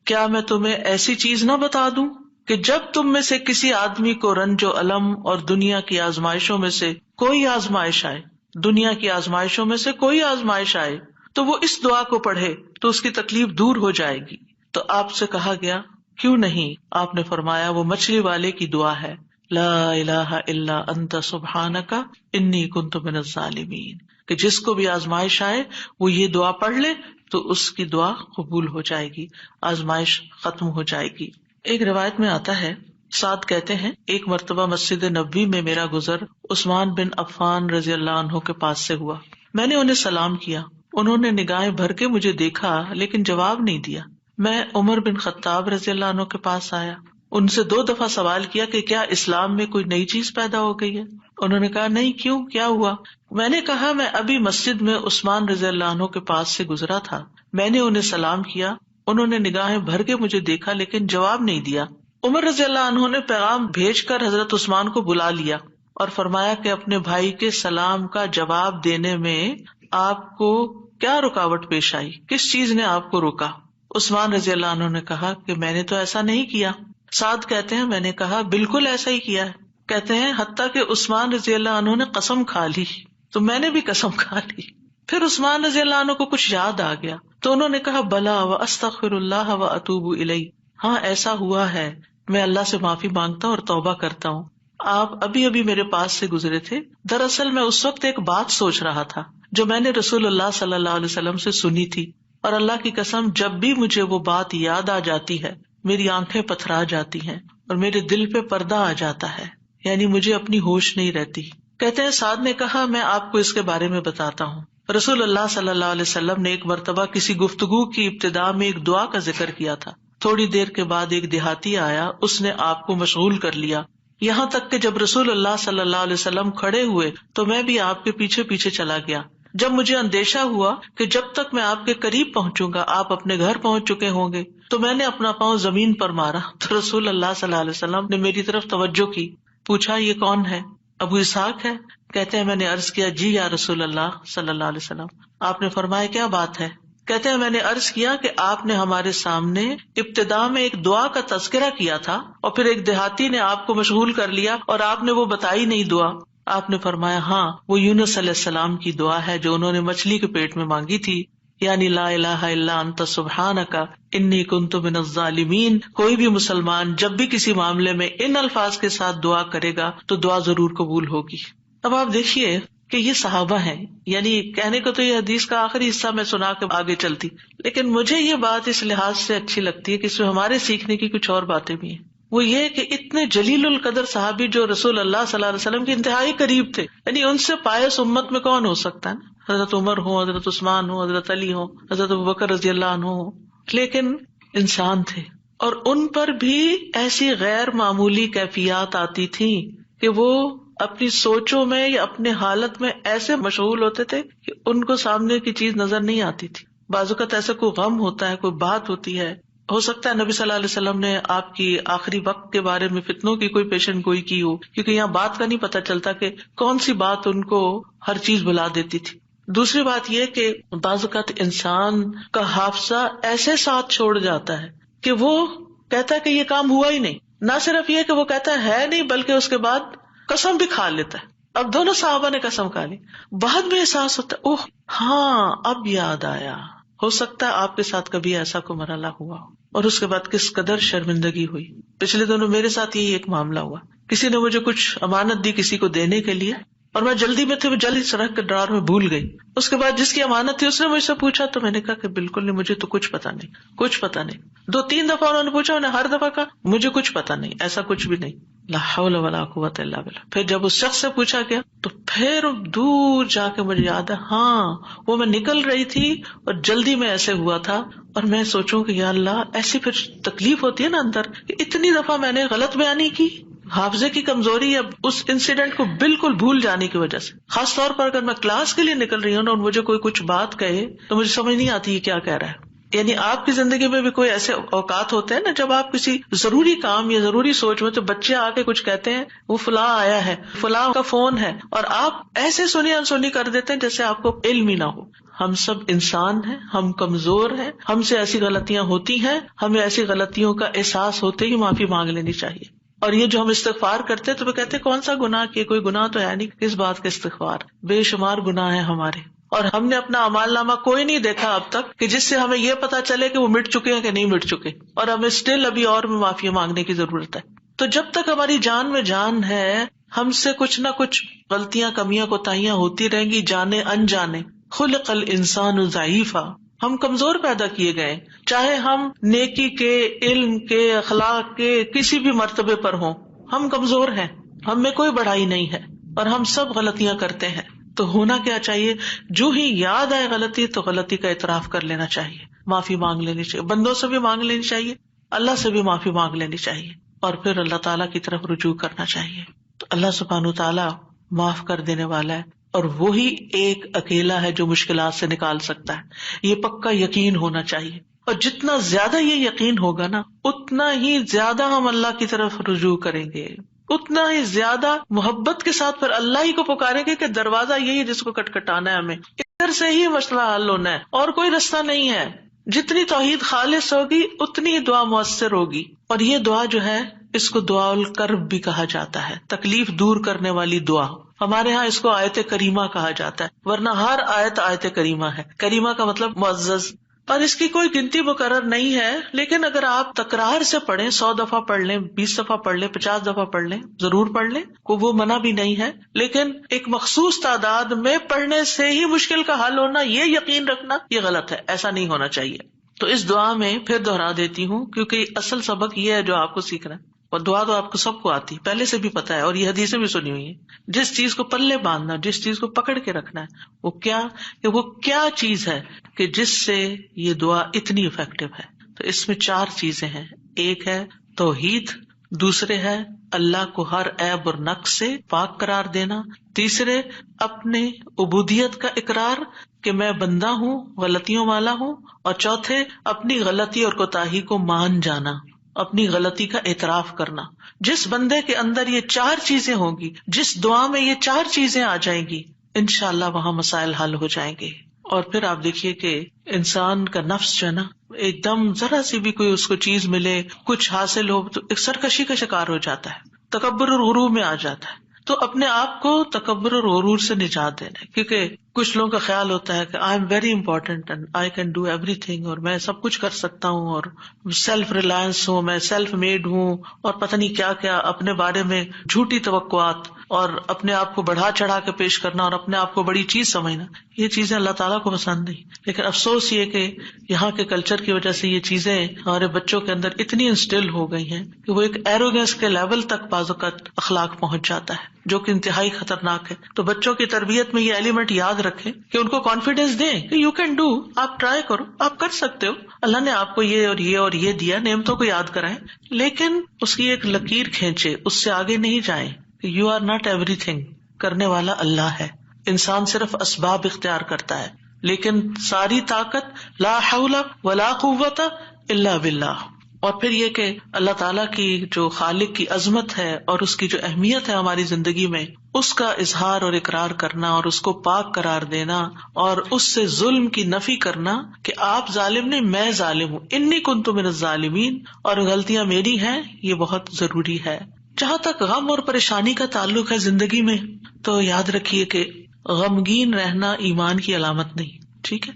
Speaker 1: کیا میں تمہیں ایسی چیز نہ بتا دوں کہ جب تم میں سے کسی آدمی کو رنج و الم اور دنیا کی آزمائشوں میں سے کوئی آزمائش آئے تو وہ اس دعا کو پڑھے تو اس کی تکلیف دور ہو جائے گی۔ تو آپ سے کہا گیا کیوں نہیں؟ آپ نے فرمایا وہ مچھلی والے کی دعا ہے، لا الہ الا انت سبحانک انی کنت من الظالمین، کہ جس کو بھی آزمائش آئے وہ یہ دعا پڑھ لے تو اس کی دعا قبول ہو جائے گی، آزمائش ختم ہو جائے گی۔ ایک روایت میں آتا ہے، سعد کہتے ہیں، ایک مرتبہ مسجد نبوی میں میرا گزر عثمان بن عفان رضی اللہ عنہ کے پاس سے ہوا۔ میں نے انہیں سلام کیا، انہوں نے نگاہیں بھر کے مجھے دیکھا لیکن جواب نہیں دیا۔ میں عمر بن خطاب رضی اللہ عنہ کے پاس آیا، ان سے 2 دفعہ سوال کیا کہ کیا اسلام میں کوئی نئی چیز پیدا ہو گئی ہے؟ انہوں نے کہا نہیں، کیوں، کیا ہوا؟ میں نے کہا میں ابھی مسجد میں عثمان رضی اللہ عنہ کے پاس سے گزرا تھا، میں نے انہیں سلام کیا، انہوں نے نگاہیں بھر کے مجھے دیکھا لیکن جواب نہیں دیا۔ عمر رضی اللہ عنہ نے پیغام بھیج کر حضرت عثمان کو بلا لیا اور فرمایا کہ اپنے بھائی کے سلام کا جواب دینے میں آپ کو کیا رکاوٹ پیش آئی؟ کس چیز نے آپ کو روکا؟ عثمان رضی اللہ عنہ نے کہا کہ میں نے تو ایسا نہیں کیا. سعد کہتے ہیں میں نے کہا بالکل ایسا ہی کیا ہے. کہتے ہیں حتیٰ کہ عثمان رضی اللہ عنہ نے قسم کھا لی تو میں نے بھی قسم کھا لی. پھر عثمان رضی اللہ عنہ کو کچھ یاد آ گیا تو انہوں نے کہا بلا واستغفر اللہ واتوب الیہ، ہاں ایسا ہوا ہے، میں اللہ سے معافی مانگتا ہوں اور توبہ کرتا ہوں. آپ ابھی ابھی میرے پاس سے گزرے تھے، دراصل میں اس وقت ایک بات سوچ رہا تھا جو میں نے رسول اللہ صلی اللہ علیہ وسلم سے سنی تھی، اور اللہ کی قسم جب بھی مجھے وہ بات یاد آ جاتی ہے میری آنکھیں پتھرا جاتی ہیں اور میرے دل پہ پردہ آ جاتا ہے، یعنی مجھے اپنی ہوش نہیں رہتی. کہتے ہیں سعد نے کہا میں آپ کو اس کے بارے میں بتاتا ہوں. رسول اللہ صلی اللہ علیہ وسلم نے ایک مرتبہ کسی گفتگو کی ابتدا میں ایک دعا کا ذکر کیا تھا. تھوڑی دیر کے بعد ایک دیہاتی آیا، اس نے آپ کو مشغول کر لیا، یہاں تک کہ جب رسول اللہ صلی اللہ علیہ وسلم کھڑے ہوئے تو میں بھی آپ کے پیچھے پیچھے چلا گیا. جب مجھے اندیشہ ہوا کہ جب تک میں آپ کے قریب پہنچوں گا آپ اپنے گھر پہنچ چکے ہوں گے تو میں نے اپنا پاؤں زمین پر مارا تو رسول اللہ صلی اللہ علیہ وسلم نے میری طرف توجہ کی. پوچھا یہ کون ہے؟ ابو اسحاق ہے. کہتے ہیں میں نے عرض کیا جی یا رسول اللہ صلی اللہ علیہ وسلم. آپ نے فرمایا کیا بات ہے؟ کہتے ہیں میں نے عرض کیا کہ آپ نے ہمارے سامنے ابتدا میں ایک دعا کا تذکرہ کیا تھا اور پھر ایک دیہاتی نے آپ کو مشغول کر لیا اور آپ نے وہ بتائی نہیں دعا. آپ نے فرمایا ہاں وہ یونس علیہ السلام کی دعا ہے جو انہوں نے مچھلی کے پیٹ میں مانگی تھی، یعنی لا الہ الا انت سبحانک انی کنت من الظالمین. کوئی بھی مسلمان جب بھی کسی معاملے میں ان الفاظ کے ساتھ دعا کرے گا تو دعا ضرور قبول ہوگی. اب آپ دیکھیے کہ یہ صحابہ ہیں، یعنی کہنے کو تو یہ حدیث کا آخری حصہ میں سنا کے آگے چلتی، لیکن مجھے یہ بات اس لحاظ سے اچھی لگتی ہے کہ اس میں ہمارے سیکھنے کی کچھ اور باتیں بھی ہیں. وہ یہ کہ اتنے جلیل القدر صحابی جو رسول اللہ صلی اللہ علیہ وسلم کے انتہائی قریب تھے، یعنی ان سے پائس امت میں کون ہو سکتا ہے؟ حضرت عمر ہو، حضرت عثمان ہو، حضرت علی ہو، حضرت ابوبکر رضی اللہ عنہ ہو، لیکن انسان تھے اور ان پر بھی ایسی غیر معمولی کیفیات آتی تھیں کہ وہ اپنی سوچوں میں یا اپنے حالت میں ایسے مشغول ہوتے تھے کہ ان کو سامنے کی چیز نظر نہیں آتی تھی. بعض اوقات ایسا کوئی غم ہوتا ہے، کوئی بات ہوتی ہے، ہو سکتا ہے نبی صلی اللہ علیہ وسلم نے آپ کی آخری وقت کے بارے میں فتنوں کی کوئی پیشن گوئی کی ہو، کیونکہ یہاں بات کا نہیں پتہ چلتا کہ کون سی بات ان کو ہر چیز بلا دیتی تھی. دوسری بات یہ کہ بعض اوقات انسان کا حافظہ ایسے ساتھ چھوڑ جاتا ہے کہ وہ کہتا ہے کہ یہ کام ہوا ہی نہیں. نہ صرف یہ کہ وہ کہتا ہے نہیں، بلکہ اس کے بعد قسم بھی کھا لیتا ہے. اب دونوں صحابہ نے قسم کھا لی، بعد میں احساس ہوتا ہے اوہ ہاں اب یاد آیا. ہو سکتا ہے آپ کے ساتھ کبھی ایسا کوئی مرحلہ ہوا اور اس کے بعد کس قدر شرمندگی ہوئی. پچھلے دنوں میرے ساتھ یہی ایک معاملہ ہوا. کسی نے مجھے کچھ امانت دی کسی کو دینے کے لیے اور میں جلدی میں تھی، وہ جلدی سے رکھ کے ڈرار میں بھول گئی. اس کے بعد جس کی امانت تھی اس نے مجھ سے پوچھا تو میں نے کہا کہ بالکل نہیں، مجھے تو کچھ پتا نہیں، کچھ پتا نہیں. 2-3 دفعہ انہوں نے پوچھا، انہیں ہر دفعہ کہا مجھے کچھ پتا نہیں، ایسا کچھ بھی نہیں. لا حول ولا قوت الا باللہ. پھر جب اس شخص سے پوچھا گیا تو پھر دور جا کے مجھے یاد ہے ہاں وہ میں نکل رہی تھی اور جلدی میں ایسے ہوا تھا. اور میں سوچوں کہ یا اللہ ایسی پھر تکلیف ہوتی ہے نا اندر کہ اتنی دفعہ میں نے غلط بیانی کی، حافظے کی کمزوری یا اس انسیڈنٹ کو بالکل بھول جانے کی وجہ سے. خاص طور پر اگر میں کلاس کے لیے نکل رہی ہوں اور مجھے کوئی کچھ بات کہے تو مجھے سمجھ نہیں آتی یہ کیا کہہ رہا ہے. یعنی آپ کی زندگی میں بھی کوئی ایسے اوقات ہوتے ہیں نا جب آپ کسی ضروری کام یا ضروری سوچ میں تو بچے آ کے کچھ کہتے ہیں وہ فلاں آیا ہے، فلاں کا فون ہے، اور آپ ایسے سنی انسنی کر دیتے ہیں جیسے آپ کو علم ہی نہ ہو. ہم سب انسان ہیں، ہم کمزور ہیں، ہم سے ایسی غلطیاں ہوتی ہیں، ہمیں ایسی غلطیوں کا احساس ہوتے ہی معافی مانگ لینی چاہیے. اور یہ جو ہم استغفار کرتے ہیں تو وہ کہتے ہیں کون سا گناہ کیے، کوئی گناہ تو ہے نہیں، کس بات کا استغفار، بے شمار گناہ ہیں ہمارے. اور ہم نے اپنا اعمال نامہ کوئی نہیں دیکھا اب تک کہ جس سے ہمیں یہ پتا چلے کہ وہ مٹ چکے ہیں کہ نہیں مٹ چکے، اور ہمیں اسٹل ابھی اور بھی معافی مانگنے کی ضرورت ہے. تو جب تک ہماری جان میں جان ہے ہم سے کچھ نہ کچھ غلطیاں، کمیاں، کوتاہیاں ہوتی رہیں گی، جانے انجانے. خلق الانسان ضعیفا، ہم کمزور پیدا کیے گئے، چاہے ہم نیکی کے، علم کے، اخلاق کے کسی بھی مرتبے پر ہوں، ہم کمزور ہیں، ہم میں کوئی بڑائی نہیں ہے اور ہم سب غلطیاں کرتے ہیں. تو ہونا کیا چاہیے؟ جو ہی یاد آئے غلطی تو غلطی کا اعتراف کر لینا چاہیے، معافی مانگ لینی چاہیے، بندوں سے بھی مانگ لینی چاہیے، اللہ سے بھی معافی مانگ لینی چاہیے، اور پھر اللہ تعالیٰ کی طرف رجوع کرنا چاہیے. تو اللہ سبحانہ تعالیٰ معاف کر دینے والا ہے، اور وہی ایک اکیلا ہے جو مشکلات سے نکال سکتا ہے. یہ پکا یقین ہونا چاہیے، اور جتنا زیادہ یہ یقین ہوگا نا اتنا ہی زیادہ ہم اللہ کی طرف رجوع کریں گے، اتنا ہی زیادہ محبت کے ساتھ پھر اللہ ہی کو پکاریں گے کہ دروازہ یہی ہے جس کو کٹکھٹانا ہے ہمیں. ادھر سے ہی مسئلہ حل ہونا ہے اور کوئی رستہ نہیں ہے. جتنی توحید خالص ہوگی اتنی ہی دعا مؤثر ہوگی. اور یہ دعا جو ہے اس کو دعا الکرب بھی کہا جاتا ہے، تکلیف دور کرنے والی دعا. ہمارے ہاں اس کو آیت کریمہ کہا جاتا ہے، ورنہ ہر آیت کریمہ ہے. کریمہ کا مطلب معزز، اور اس کی کوئی گنتی مقرر نہیں ہے. لیکن اگر آپ تکرار سے پڑھیں، 100 دفعہ پڑھ لیں، 20 دفعہ پڑھ لیں، 50 دفعہ پڑھ لیں، ضرور پڑھ لیں، وہ منع بھی نہیں ہے. لیکن ایک مخصوص تعداد میں پڑھنے سے ہی مشکل کا حل ہونا، یہ یقین رکھنا یہ غلط ہے، ایسا نہیں ہونا چاہیے. تو اس دعا میں پھر دوہرا دیتی ہوں کیونکہ اصل سبق یہ ہے جو آپ کو سیکھنا ہے. اور دعا تو آپ کو سب کو آتی پہلے سے بھی پتا ہے، اور یہ حدیثیں بھی سنی ہوئی ہیں. جس چیز کو پلے باندھنا، جس چیز کو پکڑ کے رکھنا ہے، وہ کیا چیز ہے کہ جس سے یہ دعا اتنی افیکٹو ہے. تو اس میں 4 چیزیں ہیں. ایک ہے توحید، دوسرے ہے اللہ کو ہر عیب اور نقص سے پاک قرار دینا، تیسرے اپنے عبودیت کا اقرار کہ میں بندہ ہوں، غلطیوں والا ہوں، اور چوتھے اپنی غلطی اور کوتاہی کو مان جانا، اپنی غلطی کا اعتراف کرنا. جس بندے کے اندر یہ 4 چیزیں ہوں گی، جس دعا میں یہ 4 چیزیں آ جائیں گی، انشاءاللہ وہاں مسائل حل ہو جائیں گے. اور پھر آپ دیکھیے کہ انسان کا نفس جو ہے نا، ایک دم ذرا سی بھی کوئی اس کو چیز ملے، کچھ حاصل ہو تو ایک سرکشی کا شکار ہو جاتا ہے، تکبر اور غرور میں آ جاتا ہے. تو اپنے آپ کو تکبر اور غرور سے نجات دینا، کیونکہ کچھ لوگوں کا خیال ہوتا ہے کہ I am very important and I can do every thing, اور میں سب کچھ کر سکتا ہوں، اور سیلف ریلائنس ہوں، میں سیلف میڈ ہوں، اور پتہ نہیں کیا کیا اپنے بارے میں جھوٹی توقعات، اور اپنے آپ کو بڑھا چڑھا کے پیش کرنا، اور اپنے آپ کو بڑی چیز سمجھنا. یہ چیزیں اللہ تعالیٰ کو پسند نہیں. لیکن افسوس یہ کہ یہاں کے کلچر کی وجہ سے یہ چیزیں ہمارے بچوں کے اندر اتنی انسٹل ہو گئی ہیں کہ وہ ایک ایروگینس کے لیول تک بعض اوقات اخلاق پہنچ جاتا ہے، جو کہ انتہائی خطرناک ہے. تو بچوں کی تربیت میں یہ ایلیمنٹ یاد رکھیں کہ ان کو کانفیڈینس دیں کہ یو کین ڈو، آپ ٹرائی کرو، آپ کر سکتے ہو، اللہ نے آپ کو یہ اور یہ اور یہ دیا، نعمتوں کو یاد کرائیں، لیکن اس کی ایک لکیر کھینچے، اس سے آگے نہیں جائیں. You are not everything, کرنے والا اللہ ہے. انسان صرف اسباب اختیار کرتا ہے، لیکن ساری طاقت لا حول ولا قوت الا باللہ. اور پھر یہ کہ اللہ تعالیٰ کی جو خالق کی عظمت ہے اور اس کی جو اہمیت ہے ہماری زندگی میں، اس کا اظہار اور اقرار کرنا، اور اس کو پاک قرار دینا، اور اس سے ظلم کی نفی کرنا کہ آپ ظالم نہیں، میں ظالم ہوں، انی کنت من الظالمین، اور غلطیاں میری ہیں، یہ بہت ضروری ہے. جہاں تک غم اور پریشانی کا تعلق ہے زندگی میں، تو یاد رکھیے کہ غمگین رہنا ایمان کی علامت نہیں. ٹھیک ہے،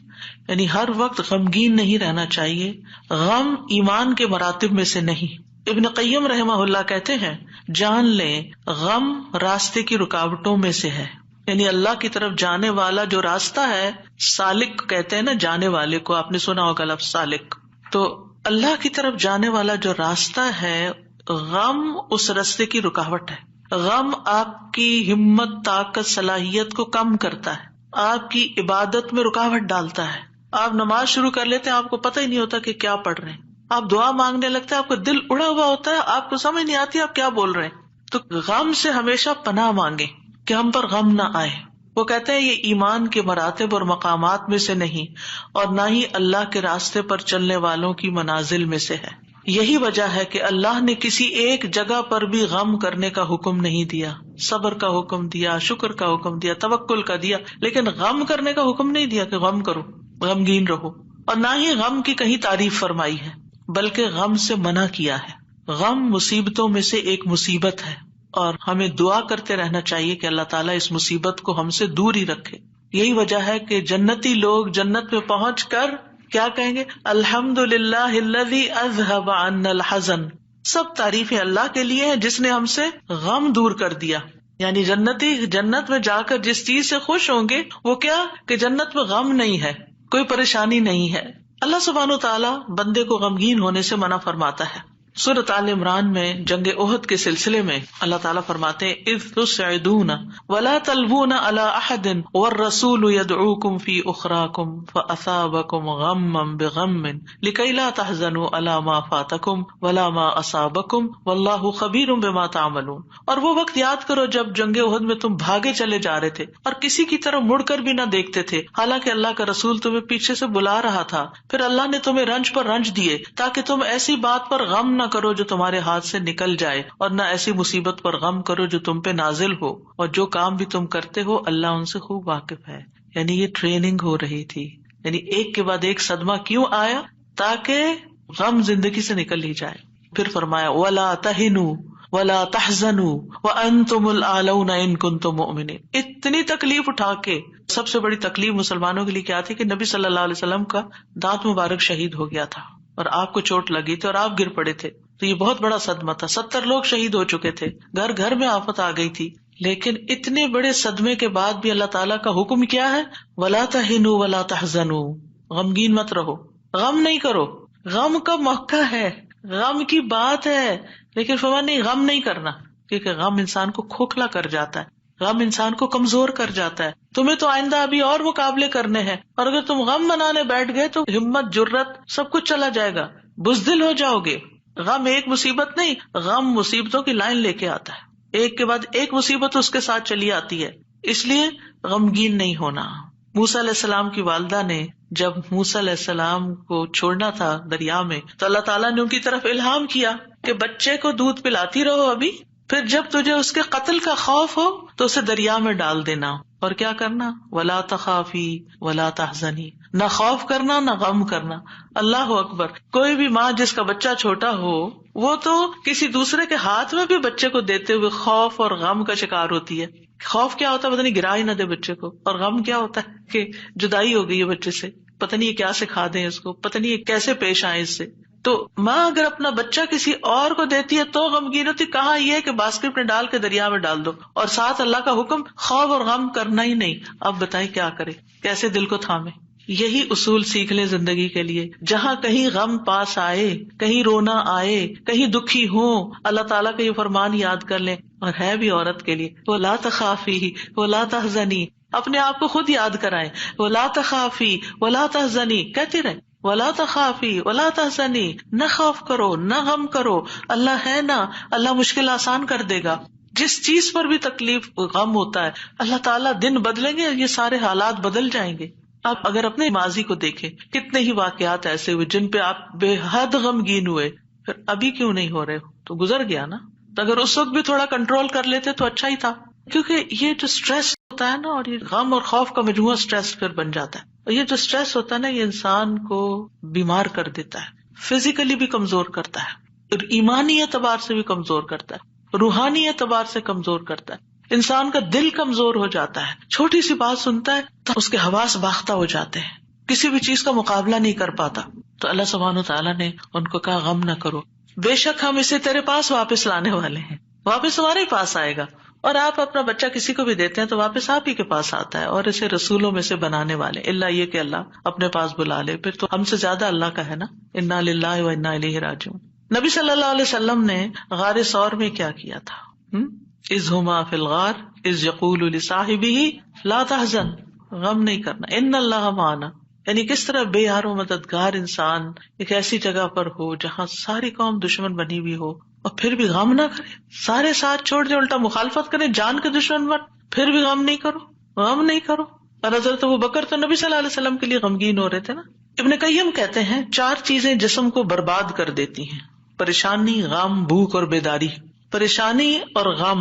Speaker 1: یعنی ہر وقت غمگین نہیں رہنا چاہیے. غم ایمان کے مراتب میں سے نہیں. ابن قیم رحمہ اللہ کہتے ہیں، جان لیں غم راستے کی رکاوٹوں میں سے ہے. یعنی اللہ کی طرف جانے والا جو راستہ ہے، سالک کہتے ہیں نا جانے والے کو، آپ نے سنا ہوگا لفظ سالک. تو اللہ کی طرف جانے والا جو راستہ ہے، غم اس راستے کی رکاوٹ ہے. غم آپ کی ہمت، طاقت، صلاحیت کو کم کرتا ہے، آپ کی عبادت میں رکاوٹ ڈالتا ہے. آپ نماز شروع کر لیتے ہیں، آپ کو پتہ ہی نہیں ہوتا کہ کیا پڑھ رہے ہیں. آپ دعا مانگنے لگتے ہیں، آپ کا دل اڑا ہوا ہوتا ہے، آپ کو سمجھ نہیں آتی آپ کیا بول رہے ہیں. تو غم سے ہمیشہ پناہ مانگے کہ ہم پر غم نہ آئے. وہ کہتے ہیں یہ ایمان کے مراتب اور مقامات میں سے نہیں، اور نہ ہی اللہ کے راستے پر چلنے والوں کی منازل میں سے ہے. یہی وجہ ہے کہ اللہ نے کسی ایک جگہ پر بھی غم کرنے کا حکم نہیں دیا. صبر کا حکم دیا، شکر کا حکم دیا، توکل کا دیا، لیکن غم کرنے کا حکم نہیں دیا کہ غم کرو، غمگین رہو. اور نہ ہی غم کی کہیں تعریف فرمائی ہے، بلکہ غم سے منع کیا ہے. غم مصیبتوں میں سے ایک مصیبت ہے، اور ہمیں دعا کرتے رہنا چاہیے کہ اللہ تعالیٰ اس مصیبت کو ہم سے دور ہی رکھے. یہی وجہ ہے کہ جنتی لوگ جنت میں پہنچ کر کیا کہیں گے؟ الحمدللہ الذی اذہب عنا الحزن. سب تعریفیں اللہ کے لیے ہیں جس نے ہم سے غم دور کر دیا. یعنی جنتی جنت میں جا کر جس چیز سے خوش ہوں گے وہ کیا کہ جنت میں غم نہیں ہے، کوئی پریشانی نہیں ہے. اللہ سبحانہ و تعالیٰ بندے کو غمگین ہونے سے منع فرماتا ہے. سورۃ آل عمران میں جنگ احد کے سلسلے میں اللہ تعالیٰ فرماتے ہیں اذ تسعدون ولا تلوون علی احد والرسول يدعوكم في اخراكم فاصابكم غما بغم لكي لا تحزنوا على ما فاتكم ولا ما اصابكم والله خبير بما تعملون. اور وہ وقت یاد کرو جب جنگ احد میں تم بھاگے چلے جا رہے تھے اور کسی کی طرف مڑ کر بھی نہ دیکھتے تھے، حالانکہ اللہ کا رسول تمہیں پیچھے سے بلا رہا تھا. پھر اللہ نے تمہیں رنج پر رنج دیے تاکہ تم ایسی بات پر غم نہ نہ کرو جو تمہارے ہاتھ سے نکل جائے، اور نہ ایسی مصیبت پر غم کرو جو تم پہ نازل ہو، اور جو کام بھی تم کرتے ہو اللہ ان سے خوب واقف ہے۔ یعنی یہ ٹریننگ ہو رہی تھی، یعنی ایک کے بعد ایک صدمہ کیوں آیا؟ تاکہ غم زندگی سے نکل ہی جائے۔ پھر فرمایا وَلَا تَهِنُوا وَلَا تَحْزَنُوا وَأَنْتُمُ الْأَعْلَوْنَ إِن كُنتُم مُؤْمِنِينَ۔ اتنی تکلیف اٹھا کے، سب سے بڑی تکلیف مسلمانوں کے لیے کیا تھی کہ نبی صلی اللہ علیہ وسلم کا دانت مبارک شہید ہو گیا تھا اور آپ کو چوٹ لگی تھی اور آپ گر پڑے تھے، تو یہ بہت بڑا صدمہ تھا۔ 70 لوگ شہید ہو چکے تھے، گھر گھر میں آفت آ گئی تھی۔ لیکن اتنے بڑے صدمے کے بعد بھی اللہ تعالیٰ کا حکم کیا ہے؟ وَلَا تَهِنُوا وَلَا تَحْزَنُوا، غمگین مت رہو، غم نہیں کرو۔ غم کا موقع ہے، غم کی بات ہے، لیکن فرمان نہیں غم نہیں کرنا، کیونکہ غم انسان کو کھوکھلا کر جاتا ہے، غم انسان کو کمزور کر جاتا ہے۔ تمہیں تو آئندہ ابھی اور مقابلے کرنے ہیں، اور اگر تم غم منانے بیٹھ گئے تو ہمت، جرت سب کچھ چلا جائے گا، بزدل ہو جاؤ گے۔ غم ایک مصیبت نہیں، غم مصیبتوں کی لائن لے کے آتا ہے، ایک کے بعد ایک مصیبت اس کے ساتھ چلی آتی ہے، اس لیے غمگین نہیں ہونا۔ موسیٰ علیہ السلام کی والدہ نے جب موسیٰ علیہ السلام کو چھوڑنا تھا دریا میں، تو اللہ تعالیٰ نے ان کی طرف الہام کیا کہ بچے کو دودھ پلاتی رہو ابھی، پھر جب تجھے اس کے قتل کا خوف ہو تو اسے دریا میں ڈال دینا، اور کیا کرنا؟ وَلَا تَخَافِي وَلَا تَحْزَنِي، نہ خوف کرنا نہ غم کرنا۔ اللہ اکبر! کوئی بھی ماں جس کا بچہ چھوٹا ہو وہ تو کسی دوسرے کے ہاتھ میں بھی بچے کو دیتے ہوئے خوف اور غم کا شکار ہوتی ہے۔ خوف کیا ہوتا ہے؟ پتہ نہیں گرا ہی نہ دے بچے کو، اور غم کیا ہوتا ہے کہ جدائی ہو گئی ہے بچے سے، پتہ نہیں یہ کیا سکھا دیں اس کو، پتہ نہیں یہ کیسے پیش آئے اس سے۔ تو ماں اگر اپنا بچہ کسی اور کو دیتی ہے تو غمگین ہوتی، کہاں یہ کہ باسکٹ میں ڈال کے دریا میں ڈال دو، اور ساتھ اللہ کا حکم خوف اور غم کرنا ہی نہیں۔ اب بتائیں کیا کرے، کیسے دل کو تھامے؟ یہی اصول سیکھ لیں زندگی کے لیے۔ جہاں کہیں غم پاس آئے، کہیں رونا آئے، کہیں دکھی ہوں، اللہ تعالیٰ کا یہ فرمان یاد کر لیں، اور ہے بھی عورت کے لیے، وَلَا تَخَافِي وَلَا تَحْزَنِي، اپنے آپ کو خود یاد کرائیں، وَلَا تَخَافِي وَلَا تَحْزَنِي کہتی رہیں، وَلَا تَخَافِي وَلَا تَحْزَنِي، نہ خوف کرو نہ غم کرو، اللہ ہے نا، اللہ مشکل آسان کر دے گا۔ جس چیز پر بھی تکلیف غم ہوتا ہے اللہ تعالیٰ دن بدلیں گے، یہ سارے حالات بدل جائیں گے۔ آپ اگر اپنے ماضی کو دیکھیں، کتنے ہی واقعات ایسے ہوئے جن پہ آپ بے حد غمگین ہوئے، پھر ابھی کیوں نہیں ہو رہے ہو؟ تو گزر گیا نا۔ تو اگر اس وقت بھی تھوڑا کنٹرول کر لیتے تو اچھا ہی تھا، کیونکہ یہ جو اسٹریس ہوتا ہے نا، اور یہ غم اور خوف کا مجموعہ اسٹریس پھر بن جاتا ہے، اور یہ جو اسٹریس ہوتا ہے نا، یہ انسان کو بیمار کر دیتا ہے، فزیکلی بھی کمزور کرتا ہے، اور ایمانی اعتبار سے بھی کمزور کرتا ہے، روحانی اعتبار سے کمزور کرتا ہے۔ انسان کا دل کمزور ہو جاتا ہے، چھوٹی سی بات سنتا ہے تو اس کے حواس باختہ ہو جاتے ہیں، کسی بھی چیز کا مقابلہ نہیں کر پاتا۔ تو اللہ سبحانہ وتعالیٰ نے ان کو کہا غم نہ کرو، بے شک ہم اسے تیرے پاس واپس لانے والے ہیں، واپس ہمارے ہی پاس آئے گا۔ اور آپ اپنا بچہ کسی کو بھی دیتے ہیں تو واپس آپ ہی کے پاس آتا ہے، اور اسے رسولوں میں سے بنانے والے، اللہ یہ کہ اللہ اپنے پاس بلا لے، پھر تو ہم سے زیادہ اللہ کا ہے نا۔ انا للہ و انا الیہ راجعون۔ نبی صلی اللہ علیہ وسلم نے غار ثور میں کیا کیا تھا؟ اذ ہما فی الغار اذ یقول لصاحبہ لا تحزن، غم نہیں کرنا، ان اللہ معنا، یعنی کس طرح بے یار و مددگار انسان ایک ایسی جگہ پر ہو جہاں ساری قوم دشمن بنی ہوئی ہو، اور پھر بھی غم نہ کرے، سارے ساتھ چھوڑ دے، الٹا مخالفت کرے، جان کے دشمن بن، پھر بھی غم نہیں کرو، غم نہیں کرو۔ اور حضرت ابوبکر تو نبی صلی اللہ علیہ وسلم کے لیے غمگین ہو رہے تھے نا۔ ابن قیم کہتے ہیں 4 چیزیں جسم کو برباد کر دیتی ہیں: پریشانی، غم، بھوک اور بیداری۔ پریشانی اور غم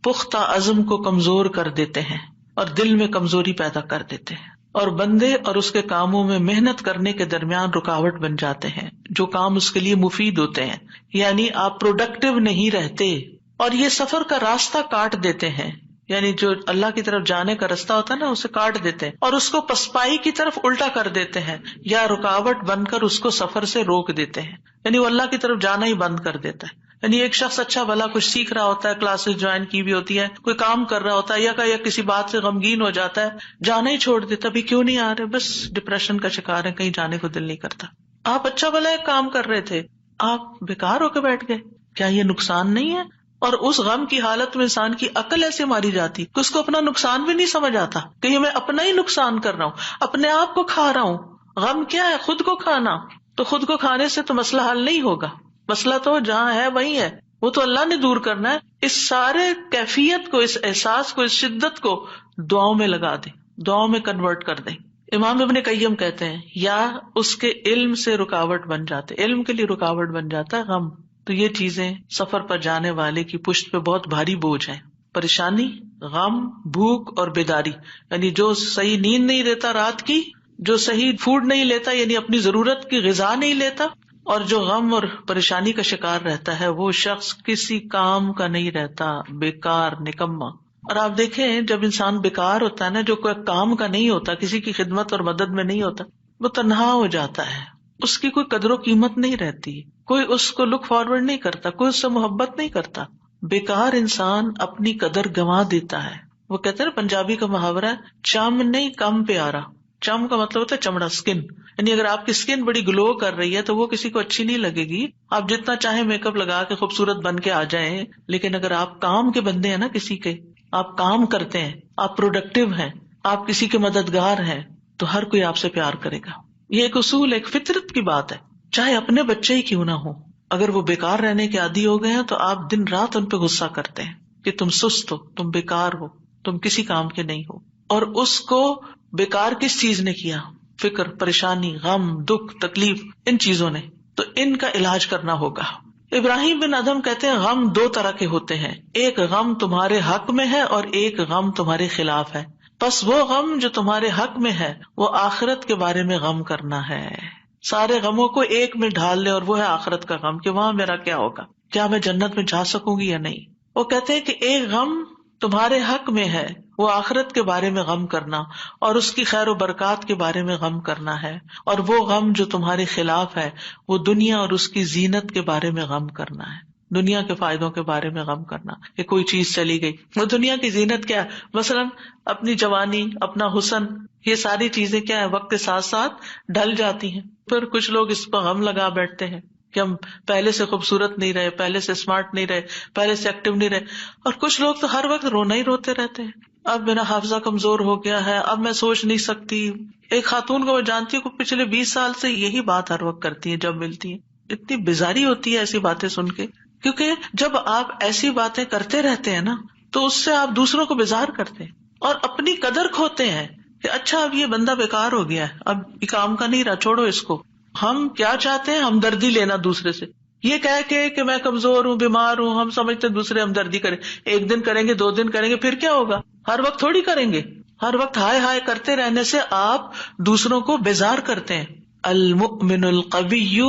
Speaker 1: پختہ عزم کو کمزور کر دیتے ہیں اور دل میں کمزوری پیدا کر دیتے ہیں، اور بندے اور اس کے کاموں میں محنت کرنے کے درمیان رکاوٹ بن جاتے ہیں جو کام اس کے لیے مفید ہوتے ہیں، یعنی آپ پروڈکٹیو نہیں رہتے، اور یہ سفر کا راستہ کاٹ دیتے ہیں، یعنی جو اللہ کی طرف جانے کا راستہ ہوتا ہے نا اسے کاٹ دیتے ہیں اور اس کو پسپائی کی طرف الٹا کر دیتے ہیں، یا رکاوٹ بن کر اس کو سفر سے روک دیتے ہیں، یعنی وہ اللہ کی طرف جانا ہی بند کر دیتا ہے۔ یعنی ایک شخص اچھا بھلا کچھ سیکھ رہا ہوتا ہے، کلاسز جوائن کی بھی ہوتی ہے، کوئی کام کر رہا ہوتا ہے، یا کسی بات سے غمگین ہو جاتا ہے، جانا ہی چھوڑ دیتا، ابھی کیوں نہیں آ رہے، بس ڈپریشن کا شکار ہے، کہیں جانے کو دل نہیں کرتا۔ آپ اچھا بھلا ایک کام کر رہے تھے، آپ بیکار ہو کے بیٹھ گئے، کیا یہ نقصان نہیں ہے؟ اور اس غم کی حالت میں انسان کی عقل ایسے ماری جاتی کہ اس کو اپنا نقصان بھی نہیں سمجھ آتا کہ یہ میں اپنا ہی نقصان کر رہا ہوں، اپنے آپ کو کھا رہا ہوں۔ غم کیا ہے؟ خود کو کھانا۔ تو خود کو کھانے سے تو مسئلہ حل نہیں ہوگا، مسئلہ تو جہاں ہے وہی ہے، وہ تو اللہ نے دور کرنا ہے۔ اس سارے کیفیت کو، اس احساس کو، اس شدت کو دعاؤں میں لگا دیں، دعاؤں میں کنورٹ کر دیں۔ امام ابن قیم کہتے ہیں یا اس کے علم سے رکاوٹ بن جاتے، علم کے لیے رکاوٹ بن جاتا ہے غم، تو یہ چیزیں سفر پر جانے والے کی پشت پہ بہت بھاری بوجھ ہیں. پریشانی، غم، بھوک اور بیداری، یعنی جو صحیح نیند نہیں لیتا رات کی، جو صحیح فوڈ نہیں لیتا یعنی اپنی ضرورت کی غذا نہیں لیتا، اور جو غم اور پریشانی کا شکار رہتا ہے، وہ شخص کسی کام کا نہیں رہتا، بیکار، نکما. اور آپ دیکھیں جب انسان بیکار ہوتا ہے نا، جو کوئی کام کا نہیں ہوتا، کسی کی خدمت اور مدد میں نہیں ہوتا، وہ تنہا ہو جاتا ہے، اس کی کوئی قدر و قیمت نہیں رہتی، کوئی اس کو لک فارورڈ نہیں کرتا، کوئی اس سے محبت نہیں کرتا. بیکار انسان اپنی قدر گنوا دیتا ہے. وہ کہتے ہیں نا پنجابی کا محاورہ ہے، چم نہیں کم پیارا. چم کا مطلب ہوتا ہے چمڑا، اسکن. یعنی اگر آپ کی اسکن بڑی گلو کر رہی ہے تو وہ کسی کو اچھی نہیں لگے گی. آپ جتنا چاہے میک اپ لگا کے خوبصورت بن کے آ جائیں، لیکن اگر آپ کام کے بندے ہیں نا، کسی کے آپ کام کرتے ہیں، آپ پروڈکٹیو ہیں، آپ کسی کے مددگار ہیں، تو ہر کوئی آپ سے پیار کرے گا. یہ ایک اصول، ایک فطرت کی بات ہے. چاہے اپنے بچے ہی کیوں نہ ہو، اگر وہ بیکار رہنے کے عادی ہو گئے ہیں تو آپ دن رات ان پہ غصہ کرتے ہیں کہ تم سست ہو، تم بیکار ہو، تم کسی کام کے نہیں ہو. اور اس کو بیکار کس چیز نے کیا؟ فکر، پریشانی، غم، دکھ، تکلیف، ان چیزوں نے. تو ان کا علاج کرنا ہوگا. ابراہیم بن ادہم کہتے ہیں غم دو طرح کے ہوتے ہیں، ایک غم تمہارے حق میں ہے اور ایک غم تمہارے خلاف ہے. بس وہ غم جو تمہارے حق میں ہے وہ آخرت کے بارے میں غم کرنا ہے. سارے غموں کو ایک میں ڈھال لے، اور وہ ہے آخرت کا غم کہ وہاں میرا کیا ہوگا، کیا میں جنت میں جا سکوں گی یا نہیں. وہ کہتے ہیں کہ ایک غم تمہارے حق میں ہے، وہ آخرت کے بارے میں غم کرنا اور اس کی خیر و برکات کے بارے میں غم کرنا ہے. اور وہ غم جو تمہارے خلاف ہے وہ دنیا اور اس کی زینت کے بارے میں غم کرنا ہے، دنیا کے فائدوں کے بارے میں غم کرنا کہ کوئی چیز چلی گئی. وہ دنیا کی زینت کیا ہے؟ مثلاً اپنی جوانی، اپنا حسن، یہ ساری چیزیں کیا ہے، وقت کے ساتھ ساتھ ڈھل جاتی ہیں. پھر کچھ لوگ اس پر غم لگا بیٹھتے ہیں کہ ہم پہلے سے خوبصورت نہیں رہے، پہلے سے اسمارٹ نہیں رہے، پہلے سے ایکٹیو نہیں رہے. اور کچھ لوگ تو ہر وقت رونا ہی روتے رہتے ہیں، اب میرا حافظہ کمزور ہو گیا ہے، اب میں سوچ نہیں سکتی. ایک خاتون کو میں جانتی ہوں کہ پچھلے 20 سال سے یہی بات ہر وقت کرتی ہے جب ملتی ہے. اتنی بیزاری ہوتی ہے ایسی باتیں سن کے، کیونکہ جب آپ ایسی باتیں کرتے رہتے ہیں نا تو اس سے آپ دوسروں کو بیزار کرتے ہیں اور اپنی قدر کھوتے ہیں کہ اچھا اب یہ بندہ بیکار ہو گیا ہے، اب یہ کام کا نہیں رہا، چھوڑو اس کو. ہم کیا چاہتے ہیں؟ ہمدردی لینا دوسرے سے. یہ کہہ کے کہ میں کمزور ہوں، بیمار ہوں، ہم سمجھتے ہیں دوسرے ہمدردی کریں. ایک دن کریں گے، 2 دن کریں گے، پھر کیا ہوگا؟ ہر وقت تھوڑی کریں گے. ہر وقت ہائے ہائے کرتے رہنے سے آپ دوسروں کو بیزار کرتے ہیں. المؤمن القوی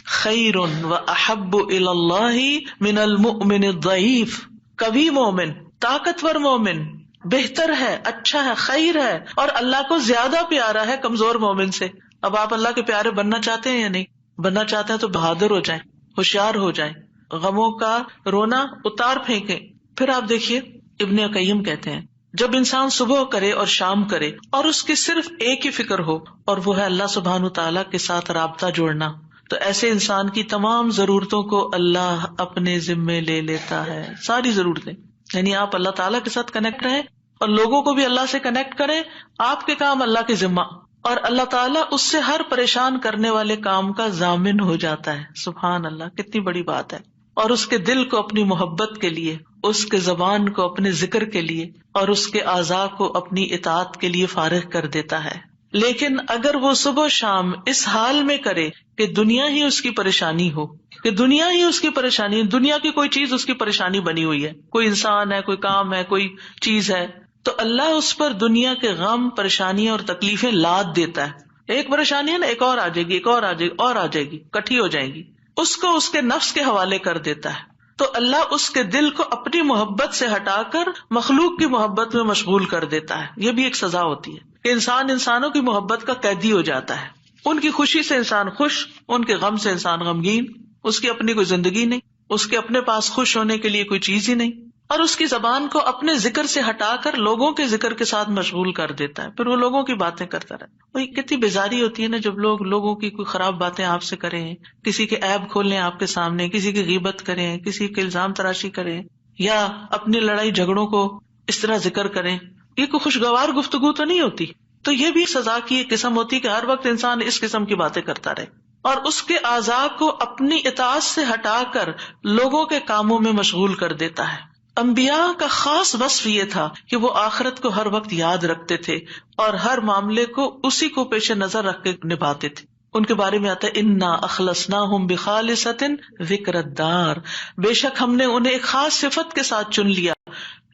Speaker 1: خیر و احب الی اللہ من المؤمن الضعیف. قوی مومن، طاقتور مومن بہتر ہے، اچھا ہے، خیر ہے، اور اللہ کو زیادہ پیارا ہے کمزور مومن سے. اب آپ اللہ کے پیارے بننا چاہتے ہیں یا نہیں؟ بننا چاہتے ہیں تو بہادر ہو جائیں، ہوشیار ہو جائیں، غموں کا رونا اتار پھینکیں. پھر آپ دیکھیے ابن قیم کہتے ہیں جب انسان صبح کرے اور شام کرے اور اس کی صرف ایک ہی فکر ہو اور وہ ہے اللہ سبحانہ تعالیٰ کے ساتھ رابطہ جوڑنا، تو ایسے انسان کی تمام ضرورتوں کو اللہ اپنے ذمے لے لیتا ہے. ساری ضرورتیں، یعنی آپ اللہ تعالیٰ کے ساتھ کنیکٹ رہیں اور لوگوں کو بھی اللہ سے کنیکٹ کریں. آپ کے کام اللہ کے ذمہ، اور اللہ تعالیٰ اس سے ہر پریشان کرنے والے کام کا ضامن ہو جاتا ہے. سبحان اللہ، کتنی بڑی بات ہے. اور اس کے دل کو اپنی محبت کے لیے، اس کے زبان کو اپنے ذکر کے لیے اور اس کے اعضاء کو اپنی اطاعت کے لیے فارغ کر دیتا ہے. لیکن اگر وہ صبح شام اس حال میں کرے کہ دنیا ہی اس کی پریشانی ہو، کہ دنیا ہی اس کی پریشانی، دنیا کی کوئی چیز اس کی پریشانی بنی ہوئی ہے، کوئی انسان ہے، کوئی کام ہے، کوئی چیز ہے، تو اللہ اس پر دنیا کے غم، پریشانیاں اور تکلیفیں لاد دیتا ہے. ایک پریشانی ہے نا، ایک اور آ جائے گی، ایک اور آ جائے گی، اور آ جائے گی، کٹھی ہو جائیں گی. اس کو اس کے نفس کے حوالے کر دیتا ہے. تو اللہ اس کے دل کو اپنی محبت سے ہٹا کر مخلوق کی محبت میں مشغول کر دیتا ہے. یہ بھی ایک سزا ہوتی ہے کہ انسان انسانوں کی محبت کا قیدی ہو جاتا ہے. ان کی خوشی سے انسان خوش، ان کے غم سے انسان غمگین. اس کی اپنی کوئی زندگی نہیں، اس کے اپنے پاس خوش ہونے کے لیے کوئی چیز ہی نہیں، اور اس کی زبان کو اپنے ذکر سے ہٹا کر لوگوں کے ذکر کے ساتھ مشغول کر دیتا ہے. پھر وہ لوگوں کی باتیں کرتا رہتا ہے. وہی کتنی بیزاری ہوتی ہے نا جب لوگ لوگوں کی کوئی خراب باتیں آپ سے کریں، کسی کے عیب کھول لیں آپ کے سامنے، کسی کی غیبت کریں، کسی کے الزام تراشی کریں، یا اپنی لڑائی جھگڑوں کو اس طرح ذکر کریں. یہ کوئی خوشگوار گفتگو تو نہیں ہوتی. تو یہ بھی سزا کی ایک قسم ہوتی ہے کہ ہر وقت انسان اس قسم کی باتیں کرتا رہے اور اس کے اعضاء کو اپنی اطاعت سے ہٹا کر لوگوں کے کاموں میں مشغول کر دیتا ہے. انبیاء کا خاص وصف یہ تھا کہ وہ آخرت کو ہر وقت یاد رکھتے تھے اور ہر معاملے کو اسی کو پیش نظر رکھ کے نبھاتے تھے. ان کے بارے میں آتا ہے انا اخلصناہم بخالصۃ ذکر الدار، بے شک ہم نے انہیں ایک خاص صفت کے ساتھ چن لیا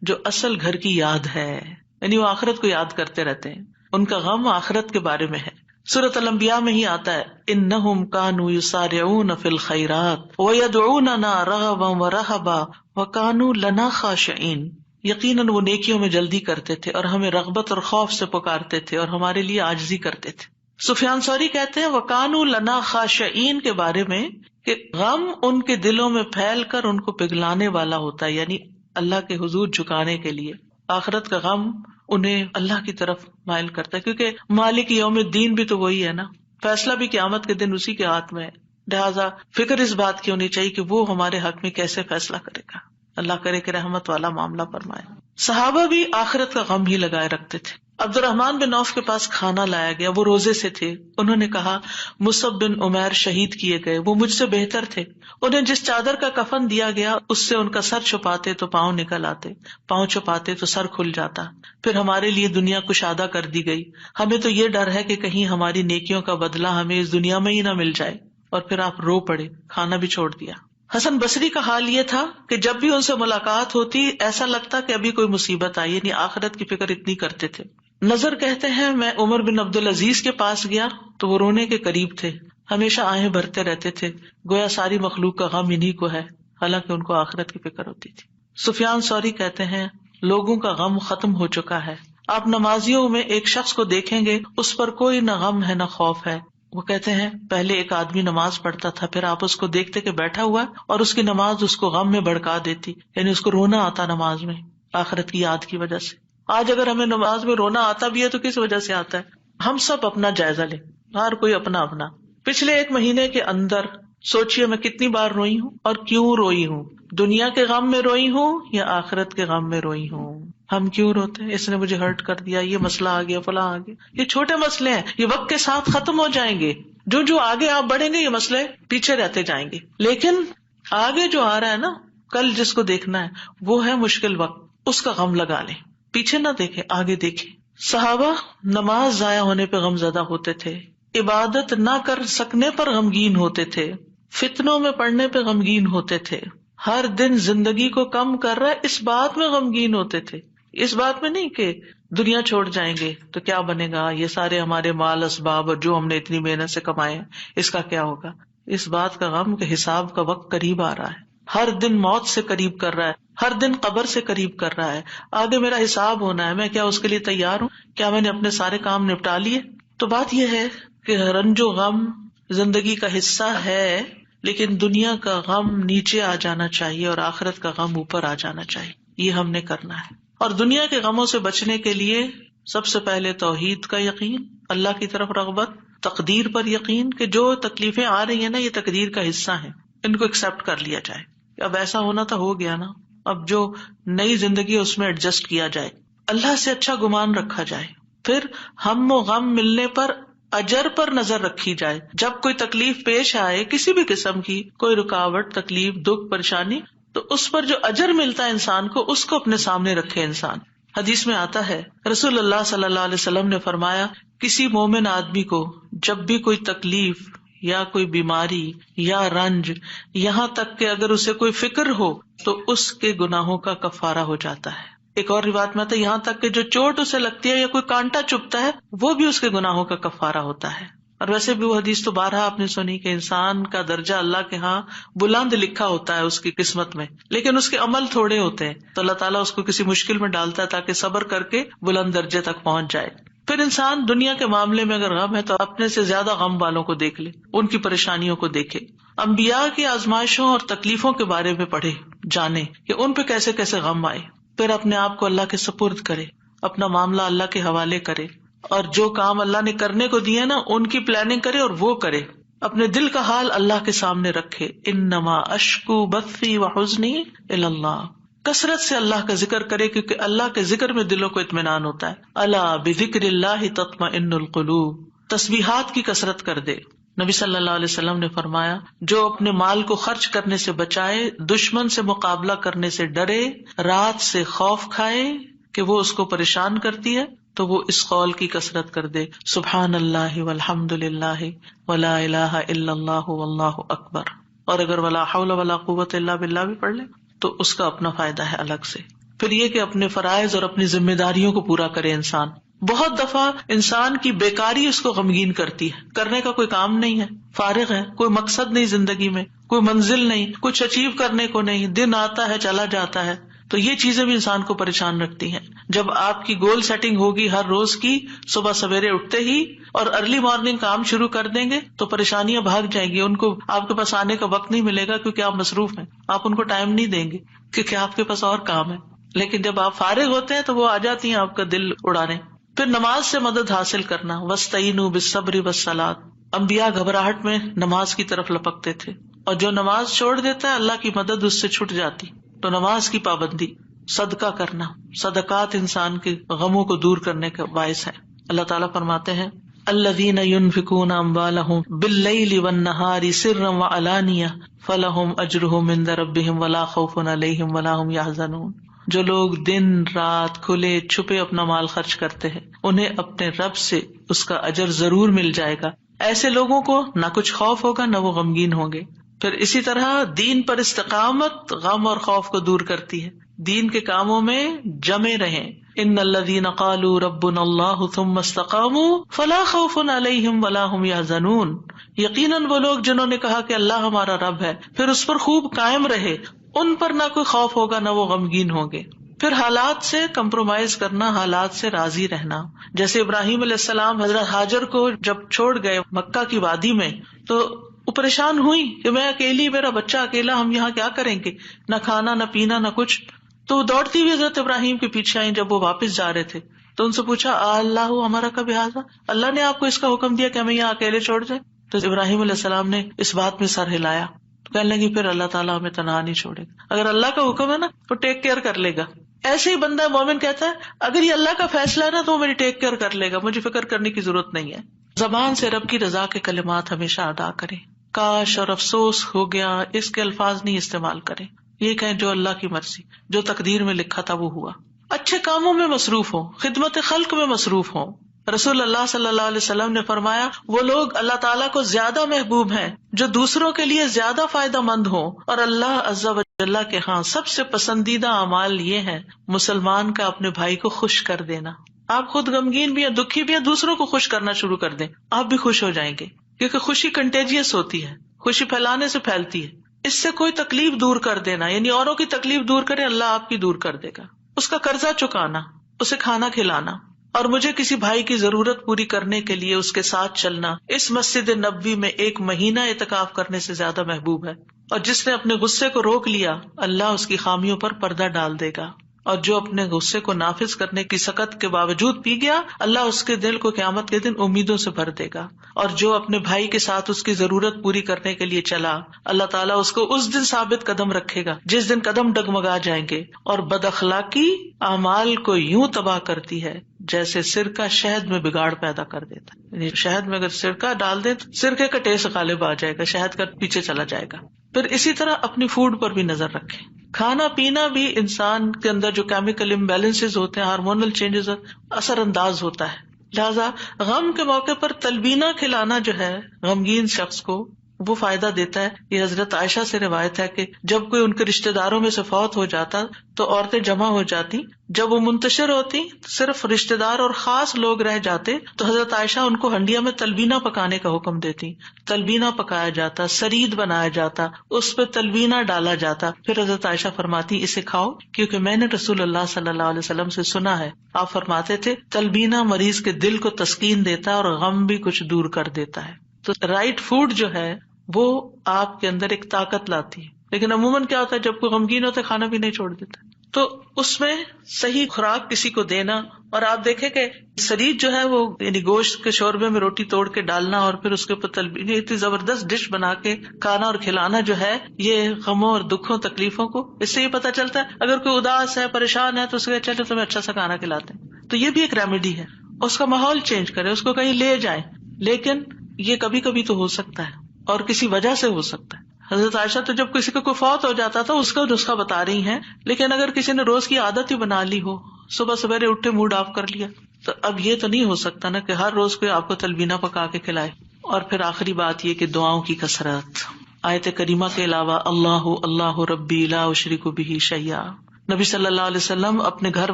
Speaker 1: جو اصل گھر کی یاد ہے، یعنی وہ آخرت کو یاد کرتے رہتے ہیں، ان کا غم آخرت کے بارے میں ہے۔ سورۃ الانبیاء میں ہی آتا ہے انہم کانوا یسارعون فی الخیرات ویدعوننا رغبا ورہبا وکانوا لنا خاشعین، یقیناً وہ نیکیوں میں جلدی کرتے تھے اور ہمیں رغبت اور خوف سے پکارتے تھے اور ہمارے لیے عاجزی کرتے تھے۔ سفیان ثوری کہتے ہیں وَكَانُوا لَنَا خَاشِعِينَ کے بارے میں کہ غم ان کے دلوں میں پھیل کر ان کو پگلانے والا ہوتا ہے، یعنی اللہ کے حضور جھکانے کے لیے۔ آخرت کا غم انہیں اللہ کی طرف مائل کرتا ہے، کیونکہ مالک یوم الدین بھی تو وہی ہے نا، فیصلہ بھی قیامت کے دن اسی کے ہاتھ میں ہے، لہٰذا فکر اس بات کی ہونی چاہیے کہ وہ ہمارے حق میں کیسے فیصلہ کرے گا۔ اللہ کرے کہ رحمت والا معاملہ فرمائے۔ صحابہ بھی آخرت کا غم ہی لگائے رکھتے تھے۔ عبد الرحمن بن عوف کے پاس کھانا لایا گیا، وہ روزے سے تھے، انہوں نے کہا مصعب بن عمیر شہید کیے گئے، وہ مجھ سے بہتر تھے، انہیں جس چادر کا کفن دیا گیا اس سے ان کا سر چھپاتے تو پاؤں نکل آتے، پاؤں چھپاتے تو سر کھل جاتا، پھر ہمارے لیے دنیا کشادہ کر دی گئی، ہمیں تو یہ ڈر ہے کہ کہیں ہماری نیکیوں کا بدلہ ہمیں اس دنیا میں ہی نہ مل جائے، اور پھر آپ رو پڑے، کھانا بھی چھوڑ دیا۔ حسن بصری کا حال یہ تھا کہ جب بھی ان سے ملاقات ہوتی ایسا لگتا کہ ابھی کوئی مصیبت آئی، یعنی آخرت کی فکر اتنی کرتے تھے۔ نظر کہتے ہیں میں عمر بن عبدالعزیز کے پاس گیا تو وہ رونے کے قریب تھے، ہمیشہ آہیں بھرتے رہتے تھے، گویا ساری مخلوق کا غم انہی کو ہے، حالانکہ ان کو آخرت کی فکر ہوتی تھی۔ سفیان ثوری کہتے ہیں لوگوں کا غم ختم ہو چکا ہے، آپ نمازیوں میں ایک شخص کو دیکھیں گے اس پر کوئی نہ غم ہے نہ خوف ہے۔ وہ کہتے ہیں پہلے ایک آدمی نماز پڑھتا تھا، پھر آپ اس کو دیکھتے کہ بیٹھا ہوا ہے اور اس کی نماز اس کو غم میں بھڑکا دیتی، یعنی اس کو رونا آتا نماز میں آخرت کی یاد کی وجہ سے۔ آج اگر ہمیں نماز میں رونا آتا بھی ہے تو کس وجہ سے آتا ہے؟ ہم سب اپنا جائزہ لیں، ہر کوئی اپنا اپنا۔ پچھلے ایک مہینے کے اندر سوچئے میں کتنی بار روئی ہوں اور کیوں روئی ہوں، دنیا کے غم میں روئی ہوں یا آخرت کے غم میں روئی ہوں۔ ہم کیوں روتے ہیں؟ اس نے مجھے ہرٹ کر دیا، یہ مسئلہ آ گیا، فلاں آ گیا۔ یہ چھوٹے مسئلے ہیں، یہ وقت کے ساتھ ختم ہو جائیں گے، جو آگے آپ بڑھیں گے یہ مسئلے پیچھے رہتے جائیں گے، لیکن آگے جو آ رہا ہے نا، کل جس کو دیکھنا ہے وہ ہے مشکل وقت، اس کا غم لگا لیں، پیچھے نہ دیکھیں آگے دیکھیں۔ صحابہ نماز ضائع ہونے پہ غم زدہ ہوتے تھے، عبادت نہ کر سکنے پر غمگین ہوتے تھے، فتنوں میں پڑنے پہ غمگین ہوتے تھے، ہر دن زندگی کو کم کر رہا ہے اس بات میں غمگین ہوتے تھے، اس بات میں نہیں کہ دنیا چھوڑ جائیں گے تو کیا بنے گا، یہ سارے ہمارے مال اسباب اور جو ہم نے اتنی محنت سے کمائے اس کا کیا ہوگا، اس بات کا غم کہ حساب کا وقت قریب آ رہا ہے، ہر دن موت سے قریب کر رہا ہے، ہر دن قبر سے قریب کر رہا ہے، آگے میرا حساب ہونا ہے، میں کیا اس کے لیے تیار ہوں؟ کیا میں نے اپنے سارے کام نپٹا لیے؟ تو بات یہ ہے کہ رنج و غم زندگی کا حصہ ہے، لیکن دنیا کا غم نیچے آ جانا چاہیے اور آخرت کا غم اوپر آ جانا چاہیے، یہ ہم نے کرنا ہے۔ اور دنیا کے غموں سے بچنے کے لیے سب سے پہلے توحید کا یقین، اللہ کی طرف رغبت، تقدیر پر یقین کہ جو تکلیفیں آ رہی ہیں نا یہ تقدیر کا حصہ ہیں، ان کو ایکسپٹ کر لیا جائے، اب ایسا ہونا تھا ہو گیا نا، اب جو نئی زندگی ہے اس میں ایڈجسٹ کیا جائے، اللہ سے اچھا گمان رکھا جائے، پھر ہم و غم ملنے پر اجر پر نظر رکھی جائے، جب کوئی تکلیف پیش آئے کسی بھی قسم کی، کوئی رکاوٹ، تکلیف، دکھ، پریشانی، تو اس پر جو اجر ملتا ہے انسان کو اس کو اپنے سامنے رکھے انسان۔ حدیث میں آتا ہے رسول اللہ صلی اللہ علیہ وسلم نے فرمایا کسی مومن آدمی کو جب بھی کوئی تکلیف یا کوئی بیماری یا رنج، یہاں تک کہ اگر اسے کوئی فکر ہو تو اس کے گناہوں کا کفارہ ہو جاتا ہے۔ ایک اور روایت میں آتا ہے یہاں تک کہ جو چوٹ اسے لگتی ہے یا کوئی کانٹا چبھتا ہے وہ بھی اس کے گناہوں کا کفارہ ہوتا ہے۔ اور ویسے بھی وہ حدیث تو بارہا آپ نے سنی کہ انسان کا درجہ اللہ کے ہاں بلند لکھا ہوتا ہے اس کی قسمت میں، لیکن اس کے عمل تھوڑے ہوتے ہیں، تو اللہ تعالیٰ اس کو کسی مشکل میں ڈالتا ہے تاکہ صبر کر کے بلند درجے تک پہنچ جائے۔ پھر انسان دنیا کے معاملے میں اگر غم ہے تو اپنے سے زیادہ غم والوں کو دیکھ لے، ان کی پریشانیوں کو دیکھے، انبیاء کی آزمائشوں اور تکلیفوں کے بارے میں پڑھے، جانے کہ ان پہ کیسے کیسے غم آئے، پھر اپنے آپ کو اللہ کے سپرد کرے، اپنا معاملہ اللہ کے حوالے کرے، اور جو کام اللہ نے کرنے کو دیے نا ان کی پلاننگ کرے اور وہ کرے، اپنے دل کا حال اللہ کے سامنے رکھے، انما اشکو بثی وحزنی الی اللہ، کثرت سے اللہ کا ذکر کرے کیونکہ اللہ کے ذکر میں دلوں کو اطمینان ہوتا ہے، الا بذکر اللہ تطمئن القلوب، تسبیحات کی کثرت کر دے۔ نبی صلی اللہ علیہ وسلم نے فرمایا جو اپنے مال کو خرچ کرنے سے بچائے، دشمن سے مقابلہ کرنے سے ڈرے، رات سے خوف کھائے کہ وہ اس کو پریشان کرتی ہے، تو وہ اس قول کی کثرت کر دے سبحان اللہ والحمد للہ ولا الہ الا اللہ واللہ اکبر، اور اگر ولا حول ولا قوت الا باللہ بھی پڑھ لے تو اس کا اپنا فائدہ ہے الگ سے۔ پھر یہ کہ اپنے فرائض اور اپنی ذمہ داریوں کو پورا کرے انسان۔ بہت دفعہ انسان کی بیکاری اس کو غمگین کرتی ہے، کرنے کا کوئی کام نہیں ہے، فارغ ہے، کوئی مقصد نہیں زندگی میں، کوئی منزل نہیں، کچھ اچیو کرنے کو نہیں، دن آتا ہے چلا جاتا ہے، تو یہ چیزیں بھی انسان کو پریشان رکھتی ہیں۔ جب آپ کی گول سیٹنگ ہوگی ہر روز کی، صبح سویرے اٹھتے ہی اور ارلی مارننگ کام شروع کر دیں گے تو پریشانیاں بھاگ جائیں گی، ان کو آپ کے پاس آنے کا وقت نہیں ملے گا کیونکہ آپ مصروف ہیں، آپ ان کو ٹائم نہیں دیں گے کیونکہ آپ کے پاس اور کام ہے۔ لیکن جب آپ فارغ ہوتے ہیں تو وہ آ جاتی ہیں آپ کا دل اڑانے۔ پھر نماز سے مدد حاصل کرنا، وَاسْتَعِينُوا بِالصَّبْرِ وَالصَّلَاةِ، انبیاء گھبراہٹ میں نماز کی طرف لپکتے تھے، اور جو نماز چھوڑ دیتا ہے اللہ کی مدد اس سے چھٹ جاتی۔ تو نماز کی پابندی، صدقہ کرنا، صدقات انسان کے غموں کو دور کرنے کا باعث ہے۔ اللہ تعالیٰ فرماتے ہیں الذین ينفقون اموالهم باللیل والنہار سرا وعلانیہ فلہم اجرہم عند ربہم ولا خوف علیہم ولا ہم یحزنون، جو لوگ دن رات کھلے چھپے اپنا مال خرچ کرتے ہیں انہیں اپنے رب سے اس کا اجر ضرور مل جائے گا، ایسے لوگوں کو نہ کچھ خوف ہوگا نہ وہ غمگین ہوں گے۔ پھر اسی طرح دین پر استقامت غم اور خوف کو دور کرتی ہے، دین کے کاموں میں جمے رہیں۔ ان الذین قالوا ربنا اللہ ثم استقاموا فلا خوف علیہم ولا هم یحزنون، یقیناً وہ لوگ جنہوں نے کہا کہ اللہ ہمارا رب ہے پھر اس پر خوب قائم رہے، ان پر نہ کوئی خوف ہوگا نہ وہ غمگین ہوں گے۔ پھر حالات سے کمپرومائز کرنا، حالات سے راضی رہنا، جیسے ابراہیم علیہ السلام حضرت ہاجر کو جب چھوڑ گئے مکہ کی وادی میں تو وہ پریشان ہوئی کہ میں اکیلی، میرا بچہ اکیلا، ہم یہاں کیا کریں گے، نہ کھانا نہ پینا نہ کچھ۔ تو دوڑتی ہوئی حضرت ابراہیم کے پیچھے آئیں جب وہ واپس جا رہے تھے تو ان سے پوچھا اللہ ہمارا کب حاضر، اللہ نے آپ کو اس کا حکم دیا کہ ہمیں یہاں اکیلے چھوڑ جائیں؟ تو ابراہیم علیہ السلام نے اس بات میں سر ہلایا، تو کہنے لگی پھر اللہ تعالیٰ ہمیں تنہا نہیں چھوڑے گا، اگر اللہ کا حکم ہے نا تو ٹیک کیئر کر لے گا۔ ایسے ہی بندہ مومن کہتا ہے اگر یہ اللہ کا فیصلہ ہے نا تو وہ میری ٹیک کیئر کر لے گا، مجھے فکر کرنے کی ضرورت نہیں ہے۔ زبان سے رب کی رضا کے کلمات ہمیشہ ادا کریں، کاش اور افسوس ہو گیا اس کے الفاظ نہیں استعمال کریں، یہ کہیں جو اللہ کی مرضی، جو تقدیر میں لکھا تھا وہ ہوا۔ اچھے کاموں میں مصروف ہوں، خدمت خلق میں مصروف ہوں۔ رسول اللہ صلی اللہ علیہ وسلم نے فرمایا وہ لوگ اللہ تعالیٰ کو زیادہ محبوب ہیں جو دوسروں کے لیے زیادہ فائدہ مند ہوں، اور اللہ عز و جل کے ہاں سب سے پسندیدہ اعمال یہ ہیں مسلمان کا اپنے بھائی کو خوش کر دینا۔ آپ خود غمگین بھی ہیں، دکھی بھی ہیں، دوسروں کو خوش کرنا شروع کر دیں، آپ بھی خوش ہو جائیں گے، کیونکہ خوشی کنٹیجیس ہوتی ہے، خوشی پھیلانے سے پھیلتی ہے۔ اس سے کوئی تکلیف دور کر دینا، یعنی اوروں کی تکلیف دور کرے، اللہ آپ کی دور کر دے گا۔ اس کا قرضہ چکانا، اسے کھانا کھلانا، اور مجھے کسی بھائی کی ضرورت پوری کرنے کے لیے اس کے ساتھ چلنا اس مسجد نبوی میں 1 مہینہ اعتکاف کرنے سے زیادہ محبوب ہے۔ اور جس نے اپنے غصے کو روک لیا اللہ اس کی خامیوں پر پردہ ڈال دے گا، اور جو اپنے غصے کو نافذ کرنے کی سخت کے باوجود پی گیا اللہ اس کے دل کو قیامت کے دن امیدوں سے بھر دے گا۔ اور جو اپنے بھائی کے ساتھ اس کی ضرورت پوری کرنے کے لیے چلا اللہ تعالیٰ اس کو اس دن ثابت قدم رکھے گا جس دن قدم ڈگمگا جائیں گے۔ اور بد اخلاقی اعمال کو یوں تباہ کرتی ہے جیسے سرکہ شہد میں بگاڑ پیدا کر دیتا ہے، یعنی شہد میں اگر سرکہ ڈال دیں تو سرکے کا ٹیسٹ غالب آ جائے گا، شہد کا پیچھے چلا جائے گا۔ پھر اسی طرح اپنی فوڈ پر بھی نظر رکھیں، کھانا پینا بھی انسان کے اندر جو کیمیکل امبیلنسز ہوتے ہیں، ہارمونل چینجز اثر انداز ہوتا ہے۔ لہذا غم کے موقع پر تلبینہ کھلانا جو ہے غمگین شخص کو وہ فائدہ دیتا ہے۔ یہ حضرت عائشہ سے روایت ہے کہ جب کوئی ان کے رشتہ داروں میں سے فوت ہو جاتا تو عورتیں جمع ہو جاتی، جب وہ منتشر ہوتی صرف رشتہ دار اور خاص لوگ رہ جاتے تو حضرت عائشہ ان کو ہنڈیا میں تلبینہ پکانے کا حکم دیتی، تلبینہ پکایا جاتا، سرید بنایا جاتا، اس پہ تلبینہ ڈالا جاتا، پھر حضرت عائشہ فرماتی اسے کھاؤ کیونکہ میں نے رسول اللہ صلی اللہ علیہ وسلم سے سنا ہے، آپ فرماتے تھے تلبینہ مریض کے دل کو تسکین دیتا ہے اور غم بھی کچھ دور کر دیتا ہے۔ تو رائٹ فوڈ جو ہے وہ آپ کے اندر ایک طاقت لاتی ہے، لیکن عموماً کیا ہوتا ہے جب کوئی غمگین ہوتا ہے کھانا بھی نہیں چھوڑ دیتا، تو اس میں صحیح خوراک کسی کو دینا۔ اور آپ دیکھیں کہ سرید جو ہے وہ یعنی گوشت کے شوربے میں روٹی توڑ کے ڈالنا اور پھر اس کے اوپر تلبینہ، اتنی زبردست ڈش بنا کے کھانا اور کھلانا جو ہے یہ غموں اور دکھوں تکلیفوں کو، اس سے یہ پتہ چلتا ہے اگر کوئی اداس ہے پریشان ہے تو اس کے چلے تمہیں اچھا سا کھانا کھلاتے ہیں، تو یہ بھی ایک ریمیڈی ہے۔ اس کا ماحول چینج کرے، اس کو کہیں لے جائیں، لیکن یہ کبھی کبھی تو ہو سکتا ہے اور کسی وجہ سے ہو سکتا ہے۔ حضرت عائشہ تو جب کسی کا کوئی فوت ہو جاتا تھا اس کا نسخہ بتا رہی ہیں، لیکن اگر کسی نے روز کی عادت ہی بنا لی ہو، صبح سویرے اٹھے موڈ آف کر لیا تو اب یہ تو نہیں ہو سکتا نا کہ ہر روز کوئی آپ کو تلبینہ پکا کے کھلائے. اور پھر آخری بات یہ کہ دعاؤں کی کثرت. آیت کریمہ کے علاوہ اللہ اللہ ربی لا اشرک بہ شیئا، نبی صلی اللہ علیہ وسلم اپنے گھر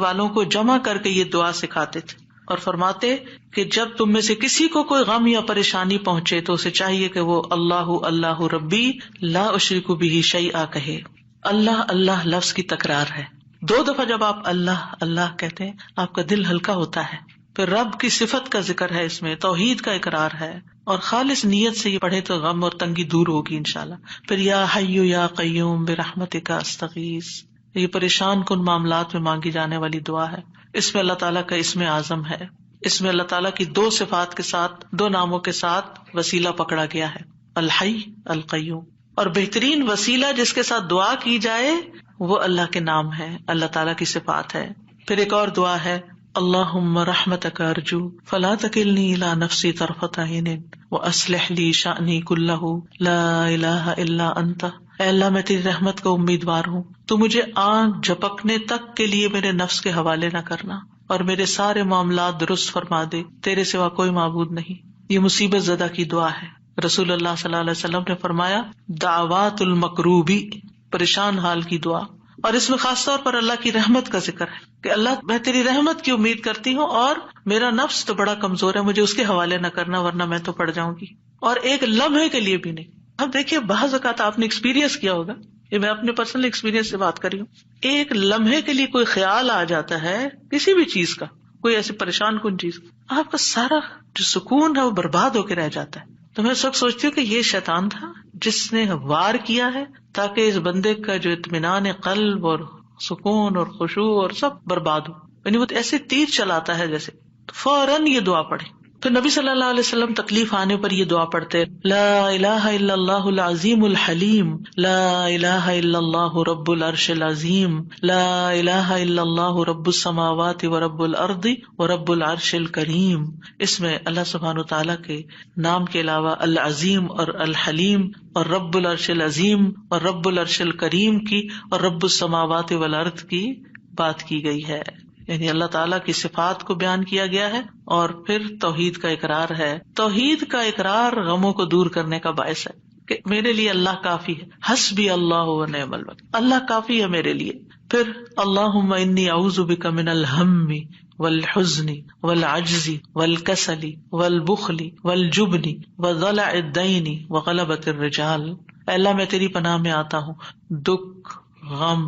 Speaker 1: والوں کو جمع کر کے یہ دعا سکھاتے تھے اور فرماتے کہ جب تم میں سے کسی کو کوئی غم یا پریشانی پہنچے تو اسے چاہیے کہ وہ اللہ اللہ ربی لا اشرک بہ شیئا کہے. اللہ اللہ لفظ کی تکرار ہے. 2 دفعہ جب آپ اللہ اللہ کہتے ہیں آپ کا دل ہلکا ہوتا ہے. پھر رب کی صفت کا ذکر ہے، اس میں توحید کا اقرار ہے، اور خالص نیت سے یہ پڑھے تو غم اور تنگی دور ہوگی انشاءاللہ. پھر یا حی یا قیوم برحمتک استغیث، یہ پریشان کن معاملات میں مانگی جانے والی دعا ہے. اس میں اللہ تعالیٰ کا اسم اعظم ہے. اس میں اللہ تعالیٰ کی 2 صفات کے ساتھ 2 ناموں کے ساتھ وسیلہ پکڑا گیا ہے، الحی القیوم. اور بہترین وسیلہ جس کے ساتھ دعا کی جائے وہ اللہ کے نام ہے، اللہ تعالیٰ کی صفات ہے. پھر ایک اور دعا ہے اللہم رحمتک ارجو فلا تکلنی الی نفسی طرفۃ عین واصلح لی شأنی کلہ لا الہ الا انت. اے اللہ میں تیری رحمت کا امیدوار ہوں، تو مجھے آنکھ جھپکنے تک کے لیے میرے نفس کے حوالے نہ کرنا اور میرے سارے معاملات درست فرما دے، تیرے سوا کوئی معبود نہیں. یہ مصیبت زدہ کی دعا ہے. رسول اللہ صلی اللہ علیہ وسلم نے فرمایا دعوات المکروبی، پریشان حال کی دعا. اور اس میں خاص طور پر اللہ کی رحمت کا ذکر ہے کہ اللہ میں تیری رحمت کی امید کرتی ہوں اور میرا نفس تو بڑا کمزور ہے، مجھے اس کے حوالے نہ کرنا ورنہ میں تو پڑ جاؤں گی. اور ایک لمحے کے لیے بھی نہیں. اب دیکھیے بعض اوقات آپ نے ایکسپیرینس کیا ہوگا، یہ میں اپنے پرسنل ایکسپیرینس سے بات کر رہی ہوں. ایک لمحے کے لیے کوئی خیال آ جاتا ہے کسی بھی چیز کا، کوئی ایسی پریشان کن چیز، آپ کا سارا جو سکون ہے وہ برباد ہو کے رہ جاتا ہے. تو میں سب سوچتی ہوں کہ یہ شیطان تھا جس نے وار کیا ہے تاکہ اس بندے کا جو اطمینان قلب اور سکون اور خشوع اور سب برباد ہو. یعنی وہ ایسے تیر چلاتا ہے جیسے. فوراً یہ دعا پڑھے. تو نبی صلی اللہ علیہ وسلم تکلیف آنے پر یہ دعا پڑھتے لا الہ الا اللہ العظیم الحلیم، لا الہ الا اللہ رب العرش العظیم، لا الہ الا اللہ رب السماوات ورب الارض ورب العرش الکریم. اس میں اللہ سبحانہ تعالیٰ کے نام کے علاوہ العظیم اور الحلیم اور رب العرش العظیم اور رب العرش الکریم کی اور رب السماوات والارض کی بات کی گئی ہے. یعنی اللہ تعالیٰ کی صفات کو بیان کیا گیا ہے اور پھر توحید کا اقرار ہے. توحید کا اقرار غموں کو دور کرنے کا باعث ہے کہ میرے لیے اللہ کافی ہے، حسبی اللہ و نعم الوکیل، اللہ کافی ہے میرے لیے. پھر اللہم انی اعوذ بک من الہم والحزن والعجز والکسل والبخل والجبن وضلع الدین وغلبۃ الرجال. اے اللہ میں تیری پناہ میں آتا ہوں دکھ، غم،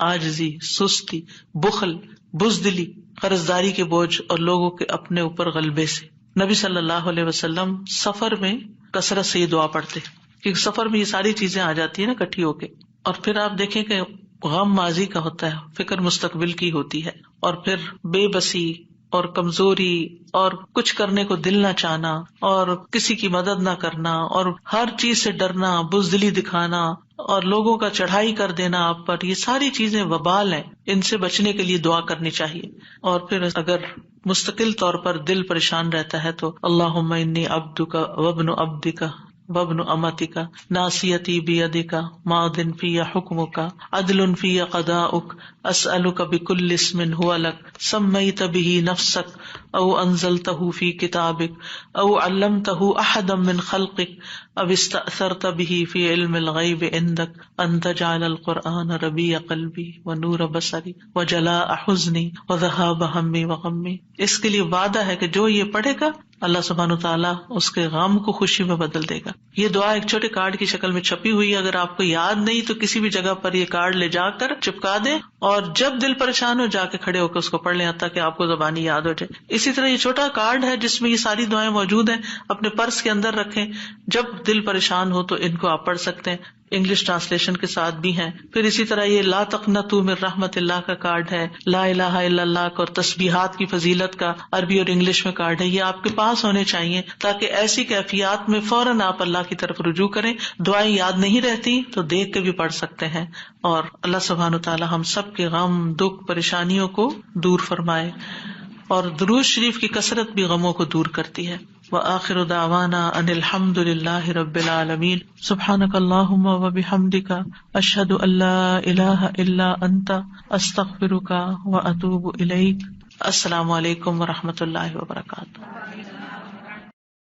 Speaker 1: عاجزی، سستی، بخل، بزدلی، قرضداری کے بوجھ اور لوگوں کے اپنے اوپر غلبے سے. نبی صلی اللہ علیہ وسلم سفر میں کثرت سے یہ دعا پڑھتے کیونکہ سفر میں یہ ساری چیزیں آ جاتی ہیں نا اکٹھی ہو کے. اور پھر آپ دیکھیں کہ غم ماضی کا ہوتا ہے، فکر مستقبل کی ہوتی ہے، اور پھر بے بسی اور کمزوری اور کچھ کرنے کو دل نہ چاہنا اور کسی کی مدد نہ کرنا اور ہر چیز سے ڈرنا، بزدلی دکھانا اور لوگوں کا چڑھائی کر دینا آپ پر، یہ ساری چیزیں وبال ہیں. ان سے بچنے کے لیے دعا کرنی چاہیے. اور پھر اگر مستقل طور پر دل پریشان رہتا ہے تو اللہم انی عبدک وابن عبدک وابن امتک ناصیتی بیدک ماض فی حکمک عدل فی قضاؤک اسألک بکل اسم هو لک سمیت بہ نفسک او انزلتہ فی کتابک او علمتہ احدا من خلقک او استأثرت بہ فی علم الغیب عندک ان تجعل القرآن ربیع قلبی ونور بصری وجلاء حزنی وذہاب ہمی وغمی. اس کے لیے وعدہ ہے کہ جو یہ پڑھے گا اللہ سبحانہ تعالیٰ اس کے غم کو خوشی میں بدل دے گا. یہ دعا ایک چھوٹے کارڈ کی شکل میں چھپی ہوئی ہے، اگر آپ کو یاد نہیں تو کسی بھی جگہ پر یہ کارڈ لے جا کر چپکا دیں اور جب دل پریشان ہو جا کے کھڑے ہو کے اس کو پڑھ لیں تاکہ آپ کو زبانی یاد ہو جائے. اسی طرح یہ چھوٹا کارڈ ہے جس میں یہ ساری دعائیں موجود ہیں، اپنے پرس کے اندر رکھیں، جب دل پریشان ہو تو ان کو آپ پڑھ سکتے ہیں. انگلش ٹرانسلیشن کے ساتھ بھی ہیں. پھر اسی طرح یہ لا تقنطوا من رحمت اللہ کا کارڈ ہے، لا الہ الا اللہ اور تسبیحات کی فضیلت کا عربی اور انگلش میں کارڈ ہے. یہ آپ کے پاس ہونے چاہیے تاکہ ایسی کیفیات میں فوراً آپ اللہ کی طرف رجوع کریں. دعائیں یاد نہیں رہتی تو دیکھ کے بھی پڑھ سکتے ہیں. اور اللہ سبحانہ تعالی ہم سب کے غم، دکھ، پریشانیوں کو دور فرمائے. اور درود شریف کی کثرت بھی غموں کو دور کرتی ہے. وآخر دعوانا ان الحمد للہ رب العالمین. سبحانک اللہم وبحمدک اشہد ان لا الہ الا انت استغفرک واتوب الیک. السلام علیکم ورحمۃ اللہ وبرکاتہ.